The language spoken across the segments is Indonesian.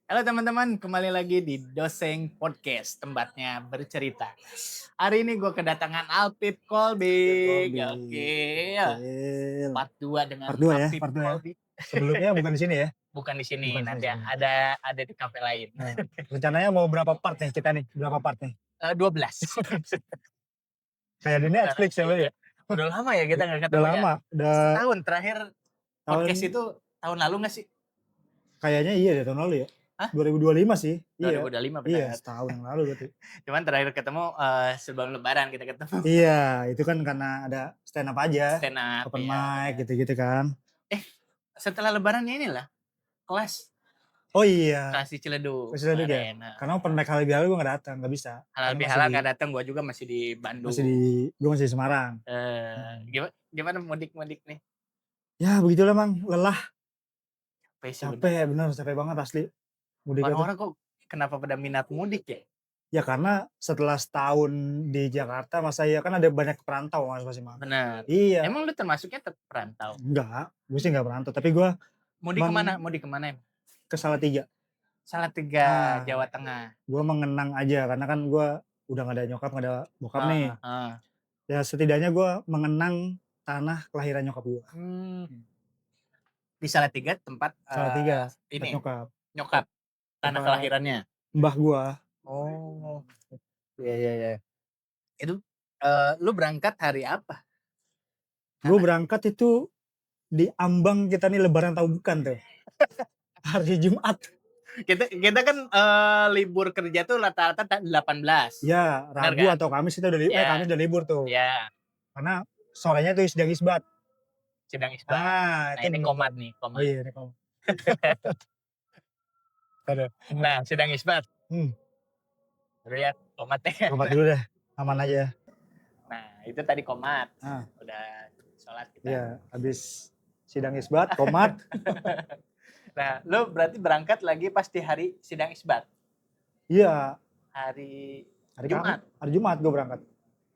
Halo teman-teman, kembali lagi di Doseng Podcast, tempatnya bercerita. Hari ini gue kedatangan Alpip Kolbig. Kolbi, Oke, ya. gokil. Part 2 dengan Part 2 ya, Alpip part 2 ya. Kolbig. Sebelumnya bukan di sini ya? Bukan di sini, Bukan di sini nanti sebelumnya. ada di kafe lain. Nah, rencananya mau berapa part nih kita nih? Berapa part nih? 12. Kayak di Netflix ya, Bang, ya? Udah lama ya kita nggak Udah ketemu ya. lama, udah Setahun terakhir podcast tahun itu tahun lalu nggak sih? kayaknya iya deh tahun lalu ya. Hah? 2025 sih. Iya. 2025 Iya, benar. setahun yang lalu berarti. Cuman terakhir ketemu sebelum Lebaran kita ketemu. Iya, itu kan karena ada stand up aja, Stand up open ya. mic gitu-gitu kan. Setelah Lebaran inilah kelas Oh iya, kelas di Ciledug masih ada juga ya? kemarin. Karena open mic halal bihalal gue nggak datang, nggak bisa. Halal Karena bihalal nggak datang, gue juga masih di masih Bandung. gue masih di Semarang. Gimana mudik nih? Ya begitulah Mang, lelah. Capek Capek, bener capek banget asli. Mudiknya tuh. Orang-orang kok kenapa pada minat mudik ya? Ya karena setelah setahun di Jakarta, masa iya kan ada banyak perantau Mas masih Mang. Bener. Iya, Emang lu termasuknya perantau? enggak, gue sih enggak perantau, tapi gue Mudik kemana? Mudik kemana em? ke Salatiga. Salatiga, Ah, Jawa Tengah. gue mengenang aja karena kan gue udah nggak ada nyokap, nggak ada bokap nih. Heeh. Ya setidaknya gue mengenang tanah kelahiran nyokap gue. Di Salatiga tempat Salatiga, tempat ini nyokap, nyokap tanah tempat kelahirannya. mbah gue. Oh, Iya. itu lu berangkat hari apa? Gue berangkat itu di ambang kita nih Lebaran tahu bukan tuh. Hari Jumat. Kita kan libur kerja tuh rata-rata 18. Ya, Benar Rabu kan? atau Kamis kita udah Ya, Kamis udah libur tuh. ya, Karena sorenya tuh sidang isbat. sidang isbat. Ah, Nah, itu ini komat nih, Oh komat. iya, ini kamu. Aduh. Nah, sidang isbat. Hmm, Dulu ya, komatnya. Obat dulu deh, aman aja. Nah, itu tadi komat. Ah, Udah sholat kita. iya, habis sidang isbat, komat. Nah, lu berarti berangkat lagi pas di hari sidang isbat. Iya, Hari hari Jumat. Hari Jumat gue berangkat.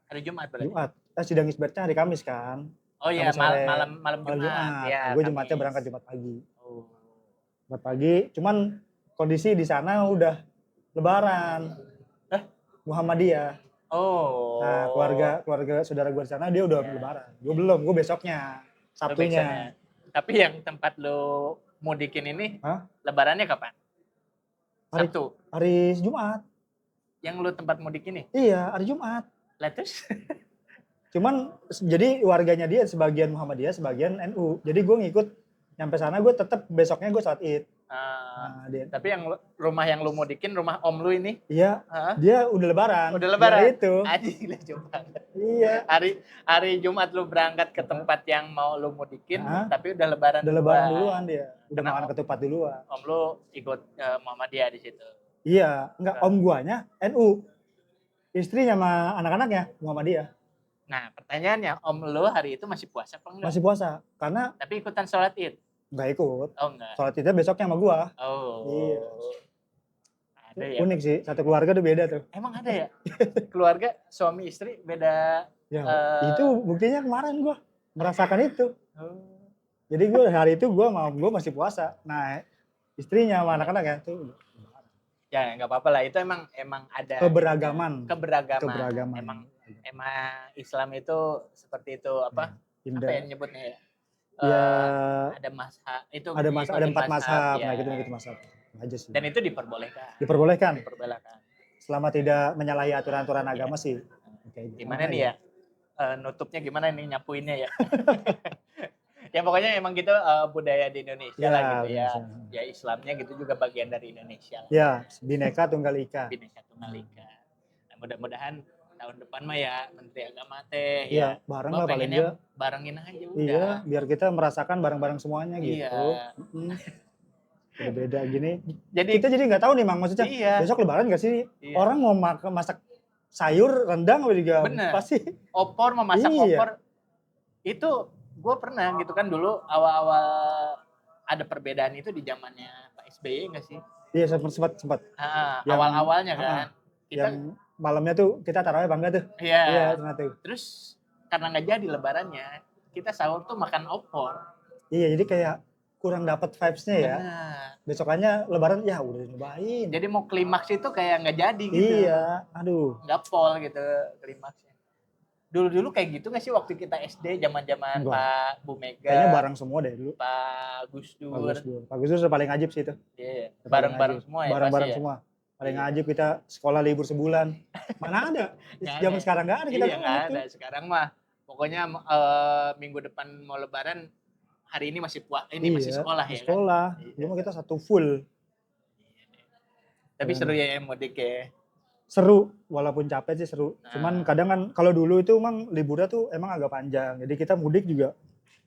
Hari Jumat berarti. Jumat. Sidang isbatnya hari Kamis kan. Oh iya, Kamis sore, malam Jumat. Ya, Nah, gue Jumatnya Kamis. berangkat Jumat pagi. Oh. Jumat pagi, cuman kondisi di sana udah Lebaran. Muhammadiyah. Oh. Nah, keluarga saudara gue di sana dia udah Lebaran. Gue belum, gue besoknya, Sabtunya. Tapi yang tempat lu mudikin ini, Hah? Lebarannya kapan? Hari- Sabtu. Hari Jumat. Yang lu tempat mudik ini? Iya, hari Jumat. Lah terus? Cuman jadi warganya dia sebagian Muhammadiyah, sebagian NU. Jadi gue ngikut nyampe sana gue tetap besoknya gue sholat Id. Nah, Tapi yang rumah yang lu mudikin, rumah om lu ini? Iya, Hah? dia udah Lebaran. Udah Lebaran? Hari itu. Anjing lah Jumat. Iya. Hari Jumat lu berangkat ke tempat yang mau lu mudikin, Hah? tapi udah Lebaran Udah Lebaran duluan dia. Udah Karena makan ketupat duluan. Om lu ikut Muhammadiyah di situ. Iya, enggak, om guanya NU. Istrinya sama anak-anaknya Muhammadiyah. Nah, pertanyaannya, om lu hari itu masih puasa apa enggak? Masih puasa, karena Tapi ikutan sholat Id? enggak ikut. Oh enggak. Sholat Idnya besoknya sama gua. Oh. Iya. Ada ya? Unik sih, satu keluarga tuh beda tuh. Emang ada ya? Keluarga suami istri beda. Ya, itu buktinya kemarin gua merasakan itu. Oh. Jadi gua hari itu gua masih puasa. Nah, istrinya sama anak-anak ya tuh. Ya nggak apa-apa lah, itu emang ada Keberagaman. Emang Islam itu seperti itu apa? Indah. Apa yang nyebutnya ya? Ya, ada mazhab itu. ada 4 mazhab, ya. nah gitu mazhab. Aja sih. Dan itu diperbolehkan. Diperbolehkan. Diperbolehkan. Selama tidak menyalahi aturan-aturan agama sih. Gimana nih ya? Nutupnya gimana nih nyapuinnya ya? Ya pokoknya emang gitu budaya di Indonesia Ya, lah gitu ya. Indonesia. Ya Islamnya gitu juga bagian dari Indonesia lah. Ya, Bhinneka Tunggal Ika. Bhinneka Tunggal Ika. Nah, mudah-mudahan tahun depan mah ya Menteri Agama teh Iya, ya. bareng Gua lah paling pengennya enggak. barengin aja udah. Iya, biar kita merasakan bareng-bareng semuanya gitu. Iya. Beda-beda gini. Jadi Kita jadi nggak tahu nih Mang, maksudnya iya. besok Lebaran nggak sih? Iya. Orang mau masak sayur, rendang apa juga Bener. pasti. Opor mau masak Iya. opor. Itu gue pernah gitu kan dulu awal-awal ada perbedaan itu di zamannya Pak SBY nggak sih? Iya, sempat. Awal-awalnya kan. Yang malamnya tuh kita tarawih apa enggak tuh? Iya. Iya, tuh. Terus karena nggak jadi lebarannya, kita sahur tuh makan opor. Iya, jadi kayak kurang dapat vibes-nya ya. Benar. Besokannya lebaran ya udah nyobain. Jadi mau klimaks itu kayak nggak jadi gitu. Iya, aduh. Nggak pol gitu klimaksnya. Dulu kayak gitu nggak sih waktu kita SD zaman-zaman Enggak. Pak Bu Mega. Kayaknya bareng semua deh dulu. Pak Gus Dur. Pak Gus Dur paling ajib sih itu. Iya, Paling bareng-bareng ajib. semua ya Bareng-bareng pasti semua. Paling Iya. ajib kita sekolah libur sebulan. Mana ada? Nggak Zaman ada. sekarang nggak ada kita Iya doang nggak gitu. ada. Sekarang mah pokoknya minggu depan mau lebaran hari ini masih masih sekolah ya sekolah. kan. Iya. Dulu mah kita satu full. Tapi seru ya mudik ya. Seru, walaupun capek sih seru. Nah. Cuman kadang kan kalau dulu itu emang liburnya tuh emang agak panjang. Jadi kita mudik juga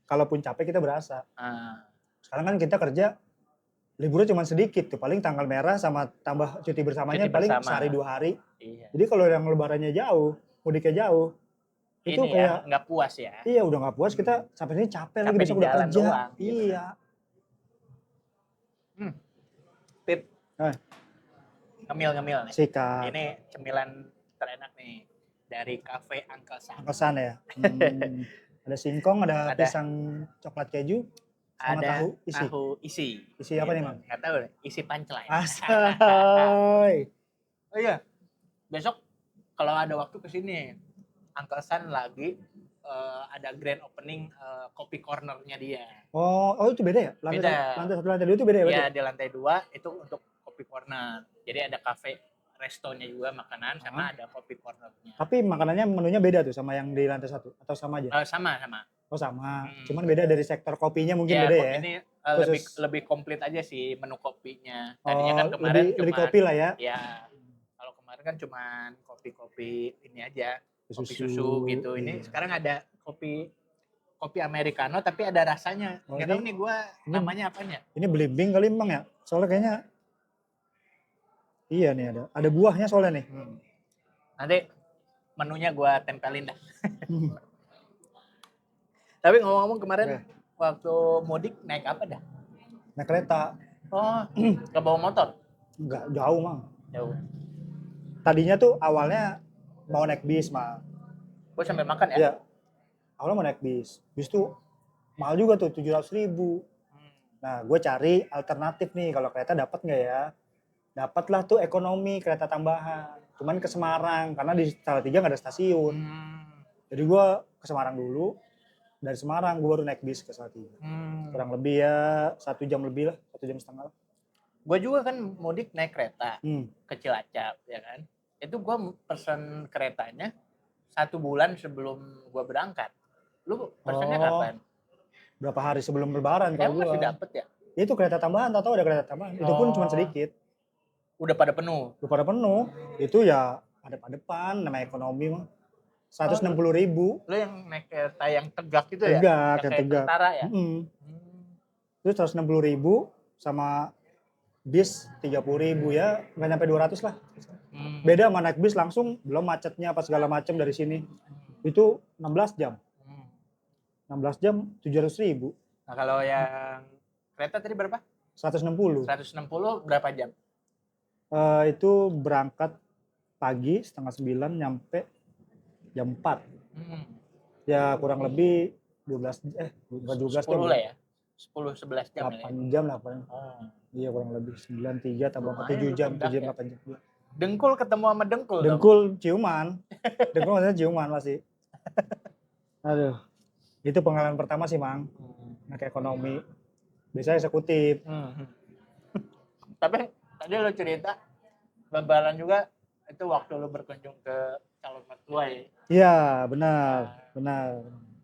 kalaupun capek kita berasa. Sekarang kan kita kerja liburnya cuma sedikit tuh, paling tanggal merah sama tambah cuti bersamanya Cuti paling bersama. sehari 2 hari. Iya. Jadi kalau yang lebarannya jauh, mudiknya jauh, itu Ini kayak ya nggak puas ya. iya udah nggak puas, kita sampai sini capek lagi Capek besok di udah jalan kerja. doang, Iya. Pip. Eh. Ngemil nih. Sikat. Ini cemilan terenak nih dari Cafe Uncle Sam. Kesan ya. Ada singkong, ada pisang coklat keju, sama Ada tahu isi. isi. Isi apa nih, Mang? Nggak tahu deh. Isi punchline. Astaga. Oh iya. Besok kalau ada waktu kesini, Uncle Sam lagi ada grand opening kopi cornernya dia. Oh itu beda ya? Lantai satu, lantai dua itu beda ya? Iya, di lantai 2 itu untuk kopi corner. Jadi ada cafe restonya juga makanan sama ada kopi cornernya. Tapi makanannya menunya beda tuh sama yang di lantai 1 atau sama aja? Sama. Oh sama. Cuman beda dari sektor kopinya mungkin beda ya? Ini lebih komplit aja sih menu kopinya. Tadinya kan kemarin lebih kopi lah ya? Ya. Kalau kemarin kan cuman kopi-kopi ini aja. Kopi susu gitu. Ini sekarang ada kopi americano tapi ada rasanya. Nggak tahu nih gue namanya apanya. Ini belimbing kali Bang ya? Soalnya kayaknya iya nih ada buahnya soalnya nih. Nanti menunya gue tempelin dah. Tapi ngomong-ngomong kemarin waktu mudik naik apa dah? Naik kereta. Oh, nggak bawa motor? Enggak, jauh Mang. Jauh. Tadinya tuh awalnya mau naik bis Mang. Gue sambil makan ya? Iya. Awalnya mau naik bis. Bis tuh mahal juga tuh 700.000. Nah gue cari alternatif nih kalau kereta dapat nggak ya? Dapatlah tuh ekonomi kereta tambahan. Cuman ke Semarang karena di Salatiga nggak ada stasiun. Jadi gue ke Semarang dulu. Dari Semarang gue baru naik bis ke Salatiga. Kurang lebih ya 1 jam lebih lah, 1 jam setengah lah. Gue juga kan mudik naik kereta ke Cilacap ya kan. Itu gue pesen keretanya 1 bulan sebelum gue berangkat. Lu pesennya kapan? Berapa hari sebelum lebaran kalau gue. Masih dapet ya? Itu kereta tambahan, tahu ada kereta tambahan. Itu pun cuma sedikit. Udah pada penuh? Udah pada penuh. Itu ya ada pada depan, namanya ekonomi mah. 160.000. Lu yang naik kereta yang tegak gitu ya? Tegak, yang tegak. Tentara ya? Itu 160.000 sama bis 30.000 ya, nggak nyampe 200 lah. Beda sama naik bis langsung, belum macetnya apa segala macam dari sini. Itu 16 jam. 16 jam 700.000. Nah kalau yang kereta tadi berapa? 160. 160 berapa jam? Itu berangkat pagi 8:30 nyampe jam 4. Ya kurang lebih 12 10 lah ya? 10-11 jam 8 jam lah paling. Iya kurang lebih 93 tambah 7 jam, 7 jam 8 jam. Dengkul ketemu sama dengkul. Dengkul ciuman. Dengkul maksudnya ciuman pasti. Aduh. Itu pengalaman pertama sih, Mang. Naik ekonomi. Biasanya eksekutif. Tapi tadi lo cerita lebaran juga itu waktu lo berkunjung ke calon mertua ya? Iya, benar.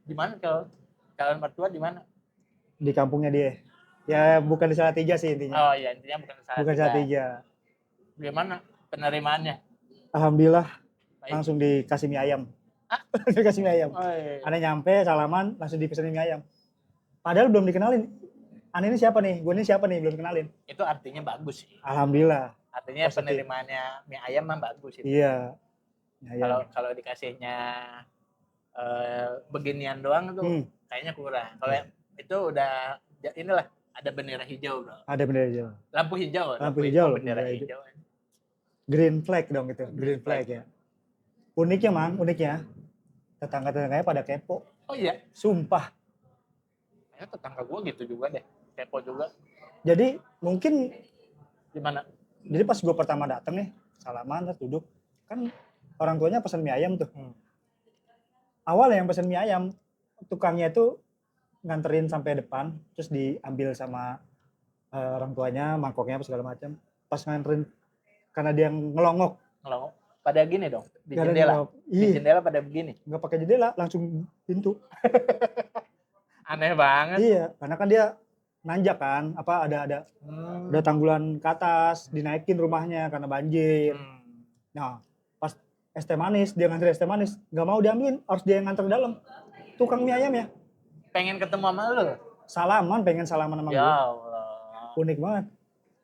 Di mana calon mertua di mana? Di kampungnya dia. Ya bukan di Salatiga sih intinya. Oh iya, intinya bukan Salatiga. Bukan Salatiga. Gimana penerimaannya? Alhamdulillah Baik. langsung dikasih mie ayam. Dikasih mie ayam. Oh, iya. Aneh nyampe salaman langsung dipesenin mie ayam. Padahal belum dikenalin. Aneh ini siapa nih? Gue ini siapa nih? Belum kenalin. Itu artinya bagus sih. Alhamdulillah. Artinya positif. penerimaannya mie ayam mah bagus itu. Iya. Kalau dikasihnya beginian doang tuh kayaknya kurang. Kalau itu udah inilah ada bendera hijau, Bro. Ada bendera hijau. Lampu hijau. Lampu hijau. Bendera hijau. Green flag dong itu. Green flag ya. Uniknya Mang, uniknya tetangga-tetangganya pada kepo. Oh iya. Sumpah. Kayaknya tetangga gue gitu juga deh. kepo juga. Jadi mungkin, Gimana? jadi pas gue pertama dateng nih, salaman terus duduk, kan orang tuanya pesen mie ayam tuh. Awal yang pesen mie ayam, tukangnya itu nganterin sampai depan, terus diambil sama orang tuanya, mangkoknya apa segala macam. Pas nganterin, karena dia ngelongok, Kalau pada gini dong, di gak ada jendela. ngelongok. Di jendela pada begini. Nggak pakai jendela, langsung pintu. Aneh banget. Iya, karena kan dia nanjak kan, apa ada tanggulan ke atas, dinaikin rumahnya karena banjir. Nah, pas es teh manis, dia nganter es teh manis, nggak mau diambilin, harus dia yang nganter ke dalam. Tukang mie ayam ya, Pengen ketemu sama lu? salaman, pengen salaman sama Ya gue. Allah. Unik banget.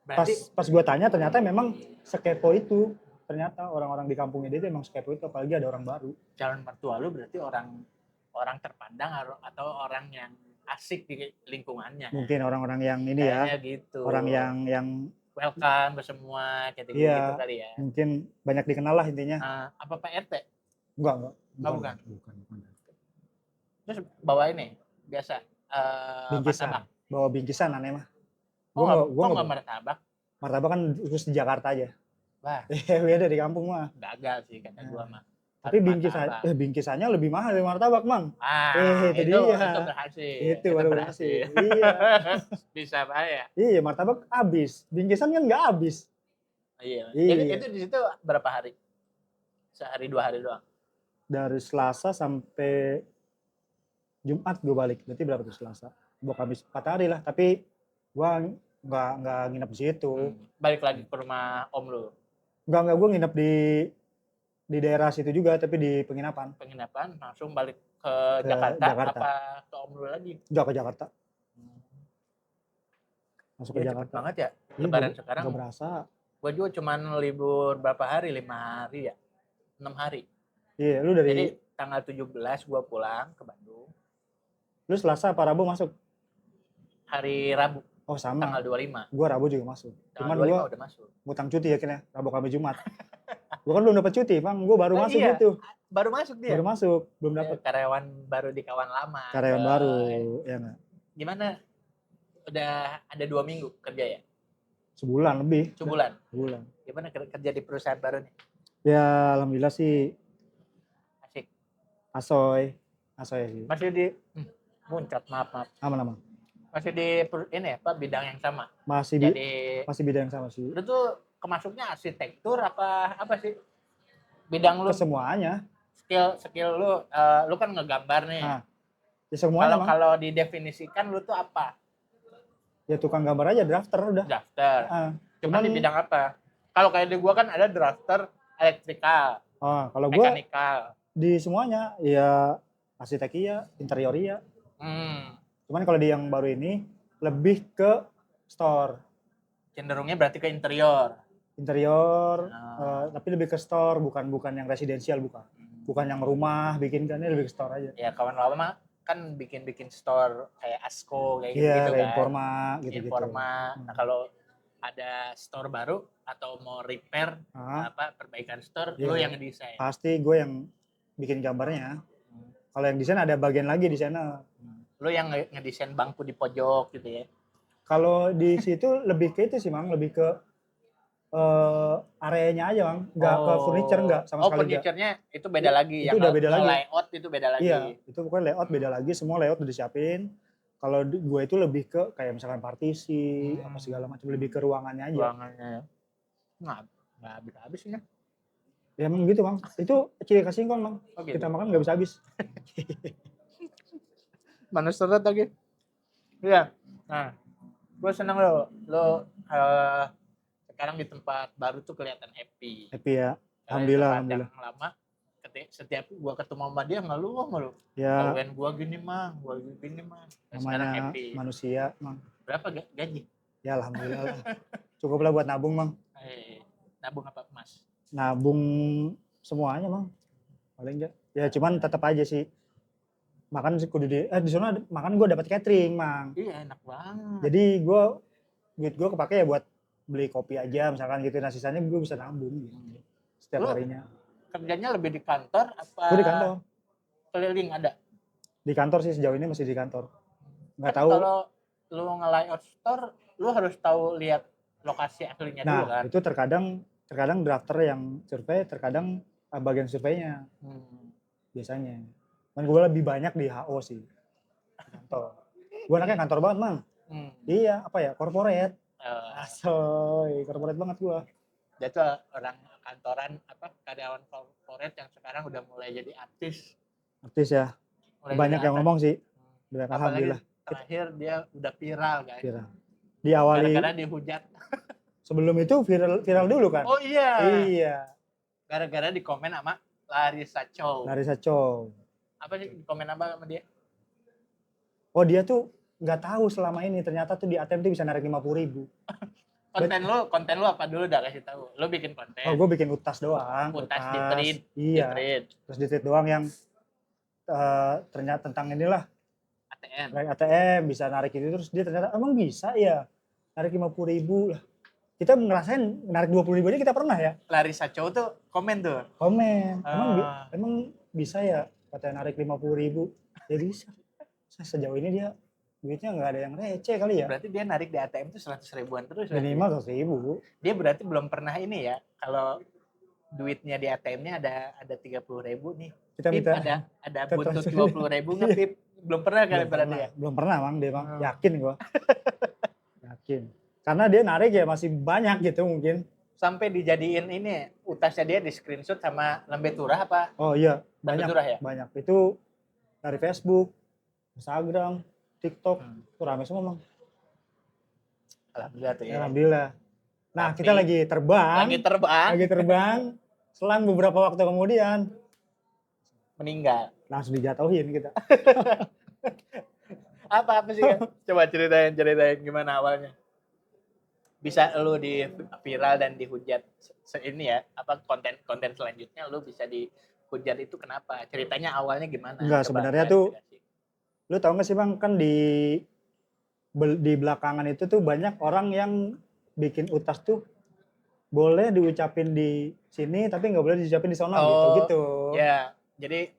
Berarti Pas gue tanya, ternyata memang sekepo itu. Ternyata orang-orang di kampungnya dia itu emang sekepo itu, apalagi ada orang baru. calon mertua lu berarti orang terpandang atau orang yang asik di lingkungannya. Mungkin orang-orang yang ini ya, Kayaknya gitu. orang yang welcome ke semua kayak Iya. gitu kali ya. mungkin banyak dikenal lah intinya. Apa Pak RT? Enggak. Bukan. Terus bawa ini biasa Bingkisan. martabak. Bawa bingkisan aneh mah. Gua Gua nggak martabak. martabak kan khusus di Jakarta aja. Wah, Beda di kampung mah. gagal sih kata gua mah. Tapi Martabak. bingkisannya lebih mahal dari martabak, Mang. itu dia. berhasil. Itu baru berhasil. Iya. Bisa apa ya? Iya, martabak habis. Bingkisan kan nggak habis. Iya. Iya. Itu di situ berapa hari? Sehari 2 hari doang. Dari Selasa sampai Jumat gue balik. Berarti berapa tuh Selasa? Gue habis 4 hari lah. Tapi gua nggak nginep di situ. Balik lagi ke rumah om lu. Enggak, gue nginep di daerah situ juga, tapi di penginapan. Penginapan langsung balik ke Ke Jakarta, Jakarta. apa ke om lu lagi? Enggak, ke Jakarta. Masuk ke Iya, cepet Jakarta. banget ya. Iya, Lebaran sekarang. Gak berasa. Gue juga cuman libur berapa hari? 5 hari ya? 6 hari. Iya, lu Jadi dari tanggal 17 gue pulang ke Bandung. lu Selasa apa Rabu masuk? Hari Rabu, Oh, sama. tanggal 25. Gua Rabu juga masuk. Tanggal Cuman 25 gua udah masuk. ngutang cuti akhirnya, Rabu Kamis Jumat. Gua kan belum dapat cuti, Bang. Gua baru Oh, masuk iya. gitu. Baru masuk dia? Baru masuk, belum dapat. Karyawan baru di kawan lama. Karyawan coy. baru, ya enggak? Gimana? Udah ada 2 minggu kerja ya? Sebulan lebih. Sebulan? Sebulan. Gimana kerja di perusahaan baru nih? Ya, alhamdulillah sih Asik. asoy sih. Masih di muncrat, maaf. Aman. Masih di ini ya, Pak, bidang yang sama. Masih Jadi masih bidang yang sama sih. lu tuh kemasuknya arsitektur apa sih? Bidang lu, Kesemuanya. skill lu kan ngegambar nih. Nah, ya semuanya, Bang. Kalau didefinisikan lu tuh apa? Ya tukang gambar aja, drafter udah. Drafter. Cuman di bidang apa? Kalau kayak di gua kan ada drafter elektrikal, Kalau gua mekanikal. di semuanya, ya arsitek iya, interior iya. Cuman kalau di yang baru ini lebih ke store. Cenderungnya berarti ke interior. Tapi lebih ke store, bukan yang residensial, bukan yang rumah bikin, kan ini lebih ke store aja. Ya kawan lama kan bikin store kayak Asko kayak Iya, gitu kan. Informa gitu-gitu. Informa. Nah, kalau ada store baru atau mau repair perbaikan store, lu yang desain. Pasti gue yang bikin gambarnya. Kalau yang desain ada bagian lagi di sana. Lu yang ngedesain bangku di pojok gitu ya. Kalau di situ lebih ke itu sih, Mang, lebih ke areanya aja, Bang. Enggak ke furniture, enggak sama sekali. Furniture-nya itu beda lagi. Itu udah beda lagi. Layout itu beda lagi. Iya, itu pokoknya layout beda lagi, semua layout udah disiapin. Kalau gue itu lebih ke kayak misalkan partisi, apa segala macam, lebih ke ruangannya aja. Ruangannya. Nggak habis-habis ya. Ya emang gitu, Bang. Itu ciri khas Singkong, Bang. Oh, gitu. Kita makan nggak bisa habis. Mana seret lagi. Iya. Nah, gue seneng lo sekarang di tempat baru tuh kelihatan happy. Happy ya. Alhamdulillah. Yang lama, setiap gue ketemu sama dia ngeluh. Ya. Kalian gue gini, Mang. Namanya manusia, Mang. Berapa gaji? Ya alhamdulillah lah. Cukup lah buat nabung, Mang. Nabung apa, Mas? Nabung semuanya, Mang. Paling enggak. Ya cuman tetap aja sih. Makan sih kudu di sana makan gue dapat catering, Mang. Iya, enak banget. Jadi duit gue kepake ya buat beli kopi aja misalkan gitu. Nah sisanya gue bisa nabung gitu. Setiap harinya. Kerjanya lebih di kantor apa? Gue di kantor. Keliling ada? Di kantor sih, sejauh ini masih di kantor. Nggak Kan tahu. Kalau lu nge-layout store, lu harus tahu lihat lokasi aslinya dulu Nah, kan. itu terkadang drafter yang survei, terkadang bagian surveinya biasanya. Dan gue lebih banyak di HO sih, di kantor. Gue anaknya kantor banget, Mang. Iya, apa ya, corporate. Asoy, corporate banget gue. Dia tuh orang kantoran, karyawan corporate yang sekarang udah mulai jadi artis. Artis ya, Mulai banyak jadi yang artis. ngomong sih. Apalagi Alhamdulillah. terakhir dia udah viral guys. Viral. Diawali, Gara-gara dihujat. sebelum itu viral dulu kan? Oh iya. Iya. Gara-gara di komen sama Larissa Chow. Larissa Chow. Apa sih di komen apa sama dia? Oh dia tuh nggak tahu selama ini ternyata tuh di ATM tuh bisa narik 50.000. Konten lu apa dulu dah kasih tahu. Lu bikin konten. Oh gue bikin utas doang. Utas di trade. Iya. Di trade. Terus di trade doang yang ternyata tentang inilah ATM. narik ATM bisa narik itu, terus dia ternyata emang bisa ya narik 50.000 lah. Kita ngerasain narik 20.000 aja kita pernah ya. Larissa Chow tuh komen tuh. Komen. Emang bisa ya katanya narik 50.000. Ya bisa. Sejauh ini dia duitnya nggak ada yang receh kali ya. Berarti dia narik di ATM tuh 100 ribuan terus. Minimal 100.000. Dia berarti belum pernah ini ya. Kalau duitnya di ATM-nya ada 30.000 nih. Kita Pip, minta ada buntut 20.000 nggak Pip? Belum pernah kali berarti ya? Belum pernah Bang, dia Bang. Yakin gua. Yakin. Karena dia narik ya masih banyak gitu mungkin. Sampai dijadiin ini, utasnya dia di screenshot sama Lembe Turah apa? Oh iya, Lembe banyak. Turah ya? Banyak. Itu dari Facebook, Instagram, TikTok, itu rame semua Bang. Alhamdulillah tuh ya. Alhamdulillah. Nah, Tapi, kita lagi terbang. Selang beberapa waktu kemudian meninggal. langsung dijatuhin kita. Apa sih? Coba ceritain gimana awalnya. Bisa lu di viral dan dihujat ini ya, apa konten selanjutnya lu bisa dihujat itu kenapa? Ceritanya awalnya gimana? Enggak, sebenarnya tuh lu tau gak sih Bang, kan di belakangan itu tuh banyak orang yang bikin utas tuh boleh diucapin di sini tapi nggak boleh diucapin di sono gitu. Ya, jadi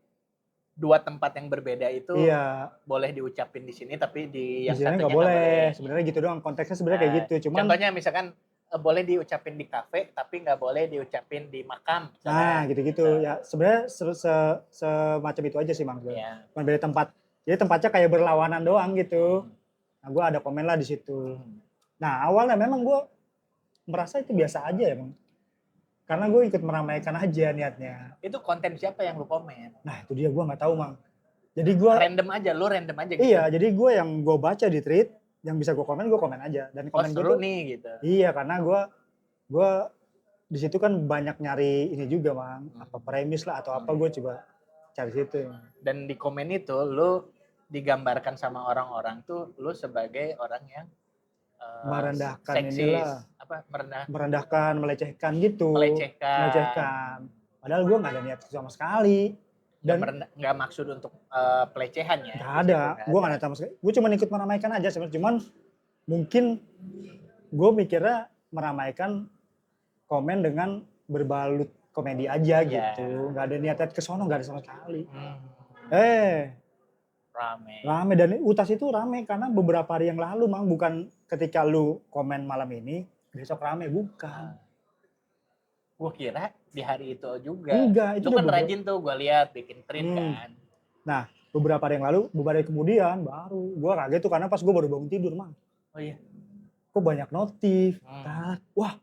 dua tempat yang berbeda itu iya, boleh diucapin di sini tapi di yang satunya satunya nggak boleh. Sebenarnya gitu doang, konteksnya sebenarnya kayak gitu. Cuman contohnya misalkan boleh diucapin di kafe tapi nggak boleh diucapin di makam. Nah, gitu-gitu. Ya sebenarnya semacam itu aja sih Bang. Ya. Cuma beda tempat. Jadi tempatnya kayak berlawanan doang gitu. Nah, gue ada komen lah di situ. Nah, awalnya memang gue merasa itu biasa aja ya Bang. Karena gue ikut meramaikan aja niatnya. Itu konten siapa yang lu komen? Nah, itu dia gue nggak tahu Bang. Jadi gue random aja gitu. Iya, jadi gue yang gue baca di tweet, yang bisa gue komen aja. Dan komen gue tuh nih gitu. Iya, karena gue di situ kan banyak nyari ini juga Bang, apa premis lah atau apa, gue coba cari situ. Dan di komen itu lu digambarkan sama orang-orang tuh lu sebagai orang yang merendahkan seksis, inilah, merendahkan, melecehkan gitu. Melecehkan. Padahal gue nggak ada niat sama sekali. Dan nggak maksud untuk pelecehan ya? Nggak ada, gue nggak ada sama sekali. Gue cuma ikut meramaikan aja sebenarnya. Cuman mungkin gue mikirnya meramaikan komen dengan berbalut komedi aja gitu. Nggak ada niat ke sono, nggak ada sama sekali. Rame dan utas itu rame karena beberapa hari yang lalu Mang, bukan ketika lu komen malam ini besok rame, bukan. Gue kira di hari itu juga. Enggak, itu kan rajin tuh gue lihat bikin tweet kan. Nah, beberapa hari yang lalu, beberapa hari kemudian baru gue kaget tuh karena pas gue baru bangun tidur Mang. Oh iya. Kok banyak notif. Wah.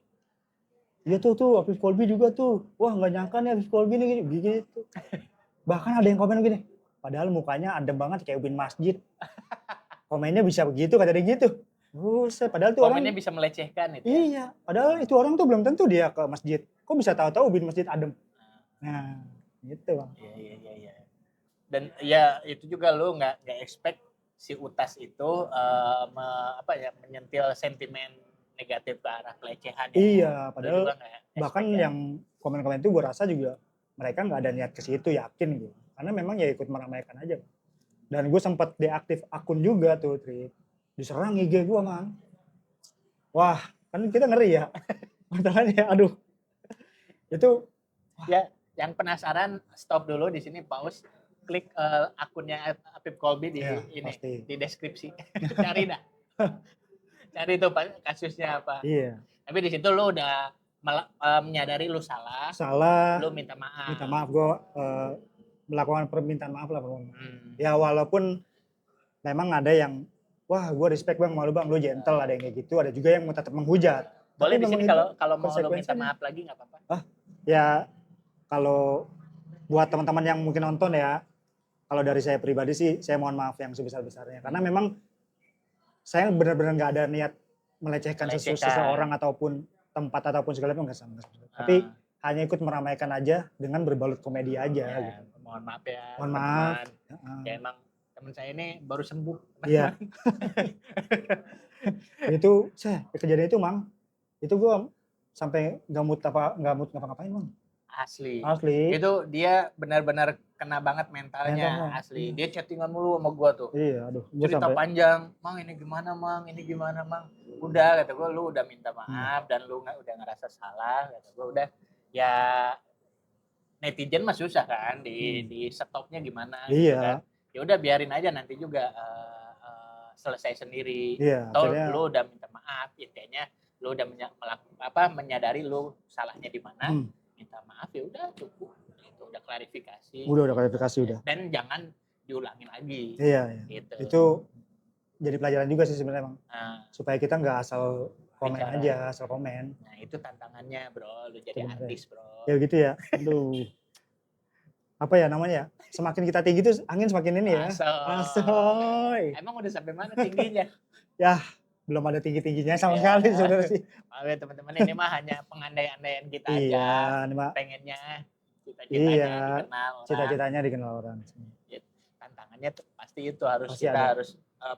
Iya tuh Afif Kolbi juga tuh. Wah, nggak nyangka nih Afif Kolbi nih gitu. Bahkan ada yang komen gini. Padahal mukanya adem banget kayak ubin masjid. Komennya bisa begitu, kata dia gitu. Padahal tuh komennya bisa melecehkan itu. Iya, padahal itu orang tuh belum tentu dia ke masjid. Kok bisa tahu-tahu ubin masjid adem? Nah, gitu Bang. Iya. Dan ya itu juga lu nggak expect si utas itu menyentil sentimen negatif ke arah pelecehan. Iya, padahal bahkan yang komen-komen itu gue rasa juga mereka nggak ada niat ke situ, yakin gue. Karena memang ya ikut meramaikan aja. Dan gue sempat deaktif akun juga tuh, diserang IG gue Mang. Wah, kan kita ngeri ya. Masalahnya aduh. Itu ya, yang penasaran stop dulu di sini, pause, klik akunnya Afif Kolbi di di deskripsi. Cari dah. Cari tuh kasusnya apa. Iya. Tapi di situ lu udah menyadari lu salah, Salah, lu minta maaf. minta maaf, gue melakukan permintaan maaf lah pokoknya. Ya Hmm. walaupun memang ada yang, wah gue respect bang, malu bang, lu gentle, ada yang kayak gitu, ada juga yang tetap menghujat. Boleh Tapi di memang sini itu kalau mau lu minta konsekuensinya. maaf lagi nggak apa-apa. Ya kalau buat teman-teman yang mungkin nonton ya, kalau dari saya pribadi sih, saya mohon maaf yang sebesar-besarnya. Karena memang saya benar-benar nggak ada niat melecehkan seseorang ataupun tempat ataupun segala macam, nggak sama. Tapi hanya ikut meramaikan aja dengan berbalut komedi aja. Ya, gitu. mohon maaf ya Mohon teman-teman. maaf. Ya emang teman saya ini baru sembuh. Iya. Itu kejadian itu mang, itu gue sampai nggak mood ngapa-ngapain mang. Asli. Asli. Itu dia benar-benar kena banget mentalnya. Asli. Dia chattingan mulu sama gua tuh. Iya, aduh. Cerita panjang, Mang ini gimana Mang, ini gimana Mang. Udah kata gua, lu udah minta maaf dan lu udah ngerasa salah, kata gua udah. Ya netizen mah susah kan di stopnya gimana gitu kan. Ya udah biarin aja nanti juga selesai sendiri. Iya, Toh lu udah minta maaf, intinya lu udah menyadari lu salahnya di mana. Minta maaf ya udah cukup, itu udah klarifikasi. Udah klarifikasi udah. Dan jangan diulangin lagi. Iya. Gitu. Itu jadi pelajaran juga sih sebenarnya bang. Supaya kita nggak asal komen aja, asal komen. Nah itu tantangannya bro, lu jadi artis bro. Ya gitu ya, aduh. Apa ya namanya ya, semakin kita tinggi tuh angin semakin ini ya. Asoy. Emang udah sampai mana tingginya? Ya belum ada tinggi-tingginya sama sekali sebenarnya sih. Oke teman-teman, ini mah hanya pengandai-andaian kita aja. Pengennya cita-citanya dikenal orang. Cita-citanya dikenal orang. Tantangannya pasti itu harus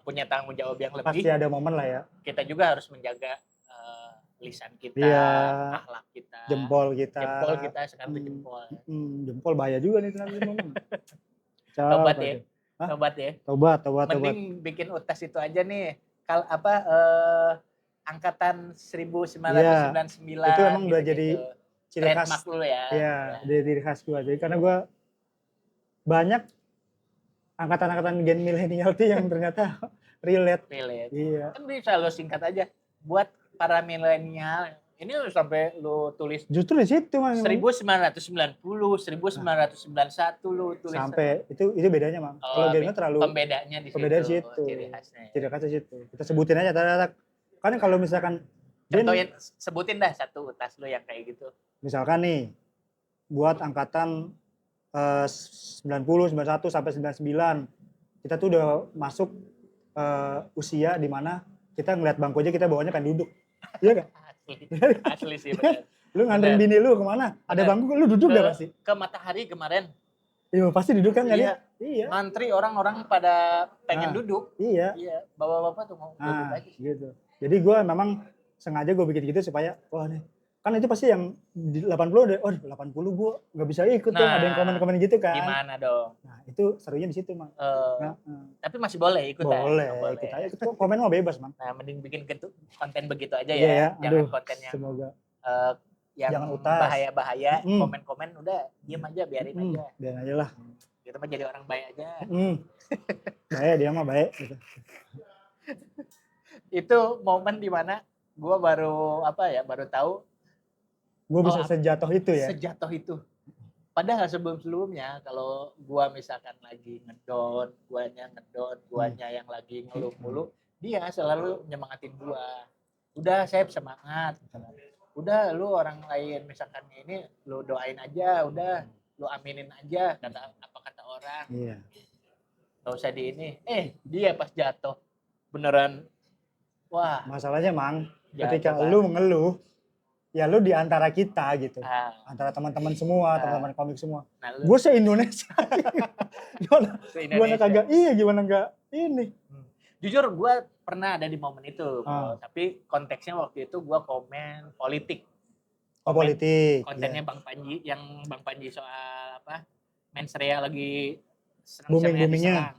punya tanggung jawab yang lebih. Pasti ada momen lah ya. Kita juga harus menjaga lisan kita, akhlak kita, jempol kita sekarang tuh jempol. Jempol bahaya juga nih nanti momen. Tobat ya. Mending bikin utas itu aja nih. Angkatan 1999. Itu emang udah jadi ciri khas lu ya. Iya, jadi ciri khas gue. Jadi karena gue banyak angkatan-angkatan gen milenial tuh yang ternyata relate. Iya. Kan bisa lo singkat aja. Buat para milenial, ini sampai lu tulis. Justru di situ mang. 1990, 1991 lu tulis. Sampai itu bedanya mang. Kalau gen terlalu. Pembedanya di situ. Ciri khasnya. Ciri khasnya situ. Kita sebutin aja tata. Kan kalau misalkan. Contohin, sebutin dah satu utas lu yang kayak gitu. Misalkan nih, buat angkatan 90, 91 sampai 99, kita tuh udah masuk usia di mana kita ngeliat bangku aja kita bawanya kan duduk. Iya gak? Asli sih bener. Lu nganterin bini lu kemana? Ada bangku lu duduk gak pasti? Ke Matahari kemarin. Iya pasti duduk kan iya. Iya. Mantri orang-orang pada pengen duduk. Iya. Bapak-bapak tuh mau duduk aja. Gitu. Jadi gue memang sengaja gue bikin gitu supaya wah nih kan itu pasti yang di 80 ada 80 gue nggak bisa ikut dong, ada yang komen-komen gitu kan. Gimana dong? Nah itu serunya di situ mang. Tapi masih boleh ikut boleh ikut aja, ikut komen mah bebas mang. Nah mending bikin konten begitu aja ya. Jangan konten yang semoga yang bahaya-bahaya, komen-komen udah diem aja, biarin aja. Biarin aja lah. Kita mah jadi orang baik aja. Baik, dia mah baik gitu. Itu momen dimana gue baru tahu gue bisa sejatuh itu ya. Sejatuh itu. Padahal sebelum-sebelumnya kalau gue misalkan lagi ngedon, guanya yang lagi ngeluh mulu, dia selalu nyemangatin gue. Udah Sep, semangat. Udah lu orang lain misalkan ini lu doain aja, udah lu aminin aja kata orang. Iya. Gak usah di ini. Dia pas jatuh beneran wah. Masalahnya mang, ketika lu mengeluh, ya lu di antara kita gitu. Antara teman-teman semua, teman-teman komik semua. Gue se-Indonesia. Gimana kagak gimana enggak ini. Jujur gue pernah ada di momen itu. Tapi konteksnya waktu itu gue komen politik. Politik. Kontennya Bang Panji, yang Bang Panji soal mensrea lagi booming-boomingnya.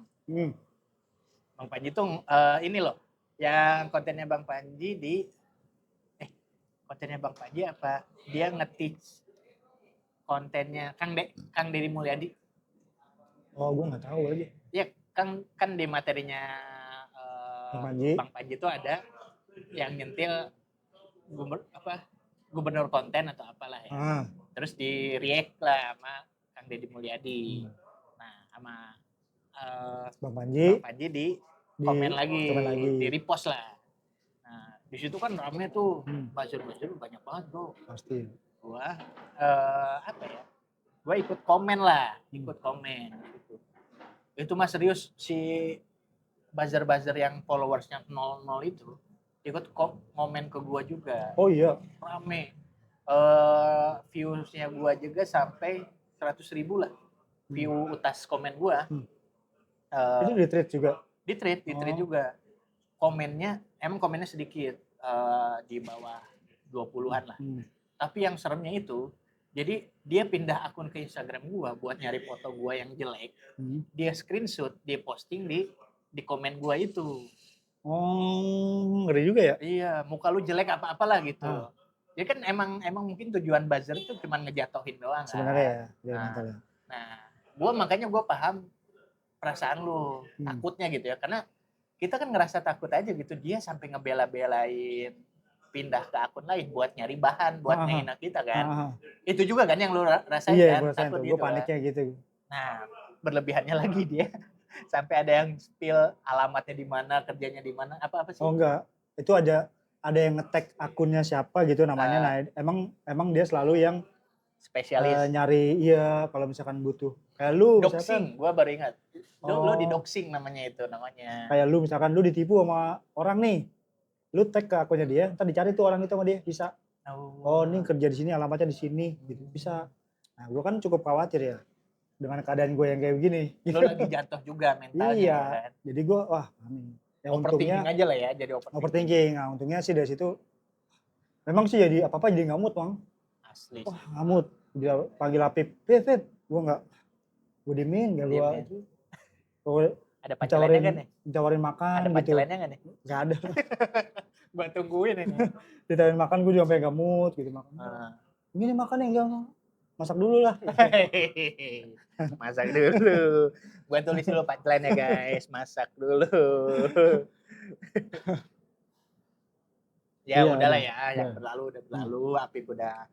Bang Panji tuh ini loh. Yang kontennya Bang Panji kontennya Bang Panji apa? Dia nge-teach kontennya Kang Deddy Mulyadi. Oh, gue nggak tahu lagi. Ya, kan di materinya Bang Panji itu ada yang nyentil gubernur konten atau apalah ya. Terus di react lah sama Kang Deddy Mulyadi. Nah, sama Bang Panji di komen lagi, di repost lah. Nah, di situ kan rame tuh, buzzer banyak banget bro. Pasti. Gua gua ikut komen lah, ikut komen gitu. Itu mah serius si buzzer yang followersnya 00 itu ikut komen ke gua juga. Oh iya. Rame. Viewsnya gua juga sampai 100.000 lah. View utas komen gua. Itu di-treat juga? Di-treat juga. Komennya sedikit, di bawah 20-an lah. Tapi yang seremnya itu, jadi dia pindah akun ke Instagram gua buat nyari foto gua yang jelek. Dia screenshot, dia posting di komen gua itu. Oh, ngeri juga ya? Iya, muka lu jelek apa-apalah gitu. Ya kan emang mungkin tujuan buzzer itu cuma ngejatohin doang sebenarnya kan. ya. Nah, makanya gue paham perasaan lu, takutnya gitu ya. Karena kita kan ngerasa takut aja gitu, dia sampai ngebela-belain pindah ke akun lain buat nyari bahan, buat ngehina kita kan. Itu juga kan yang lu rasain iya, kan, takut gitu. Gue paniknya kan. Gitu. Nah, berlebihannya lagi dia sampai ada yang spill alamatnya di mana, kerjanya di mana, apa sih? Oh enggak, itu ada yang nge-tag akunnya siapa gitu namanya. Nah, emang dia selalu yang spesialis nyari kalau misalkan butuh. Kayak lu doxing, gua baru ingat. Lu di doxing namanya. Kayak lu misalkan lu ditipu sama orang nih. Lu tag ke akunnya dia, ntar dicari tuh orang itu sama dia, bisa. Oh, ini kerja di sini, alamatnya di sini gitu. Bisa. Nah, gua kan cukup khawatir ya dengan keadaan gue yang kayak begini. Lu lagi jatuh juga mentalnya. Iya. Kan? Jadi gue ya overthinking aja lah ya, jadi overthinking. Nah, untungnya sih dari situ memang sih jadi apa-apa jadi ngamut, Bang. Asli. Wah, ngamut. Dia panggil Apip, "Fit, gue enggak. Gue diemin, enggak gue. Ada pancelannya kan nih? Ditawarin makan ada gitu. Ada pancelannya kan nih? Enggak ada. Gua tungguin ini. Ditawarin makan gue juga sampai ngamut gitu makan. Ini makan enggak. Masak dulu lah. Masak dulu. Gua tulis dulu punchline-nya guys. Masak dulu. Ya udahlah ya, yang berlalu udah berlalu. Apip udah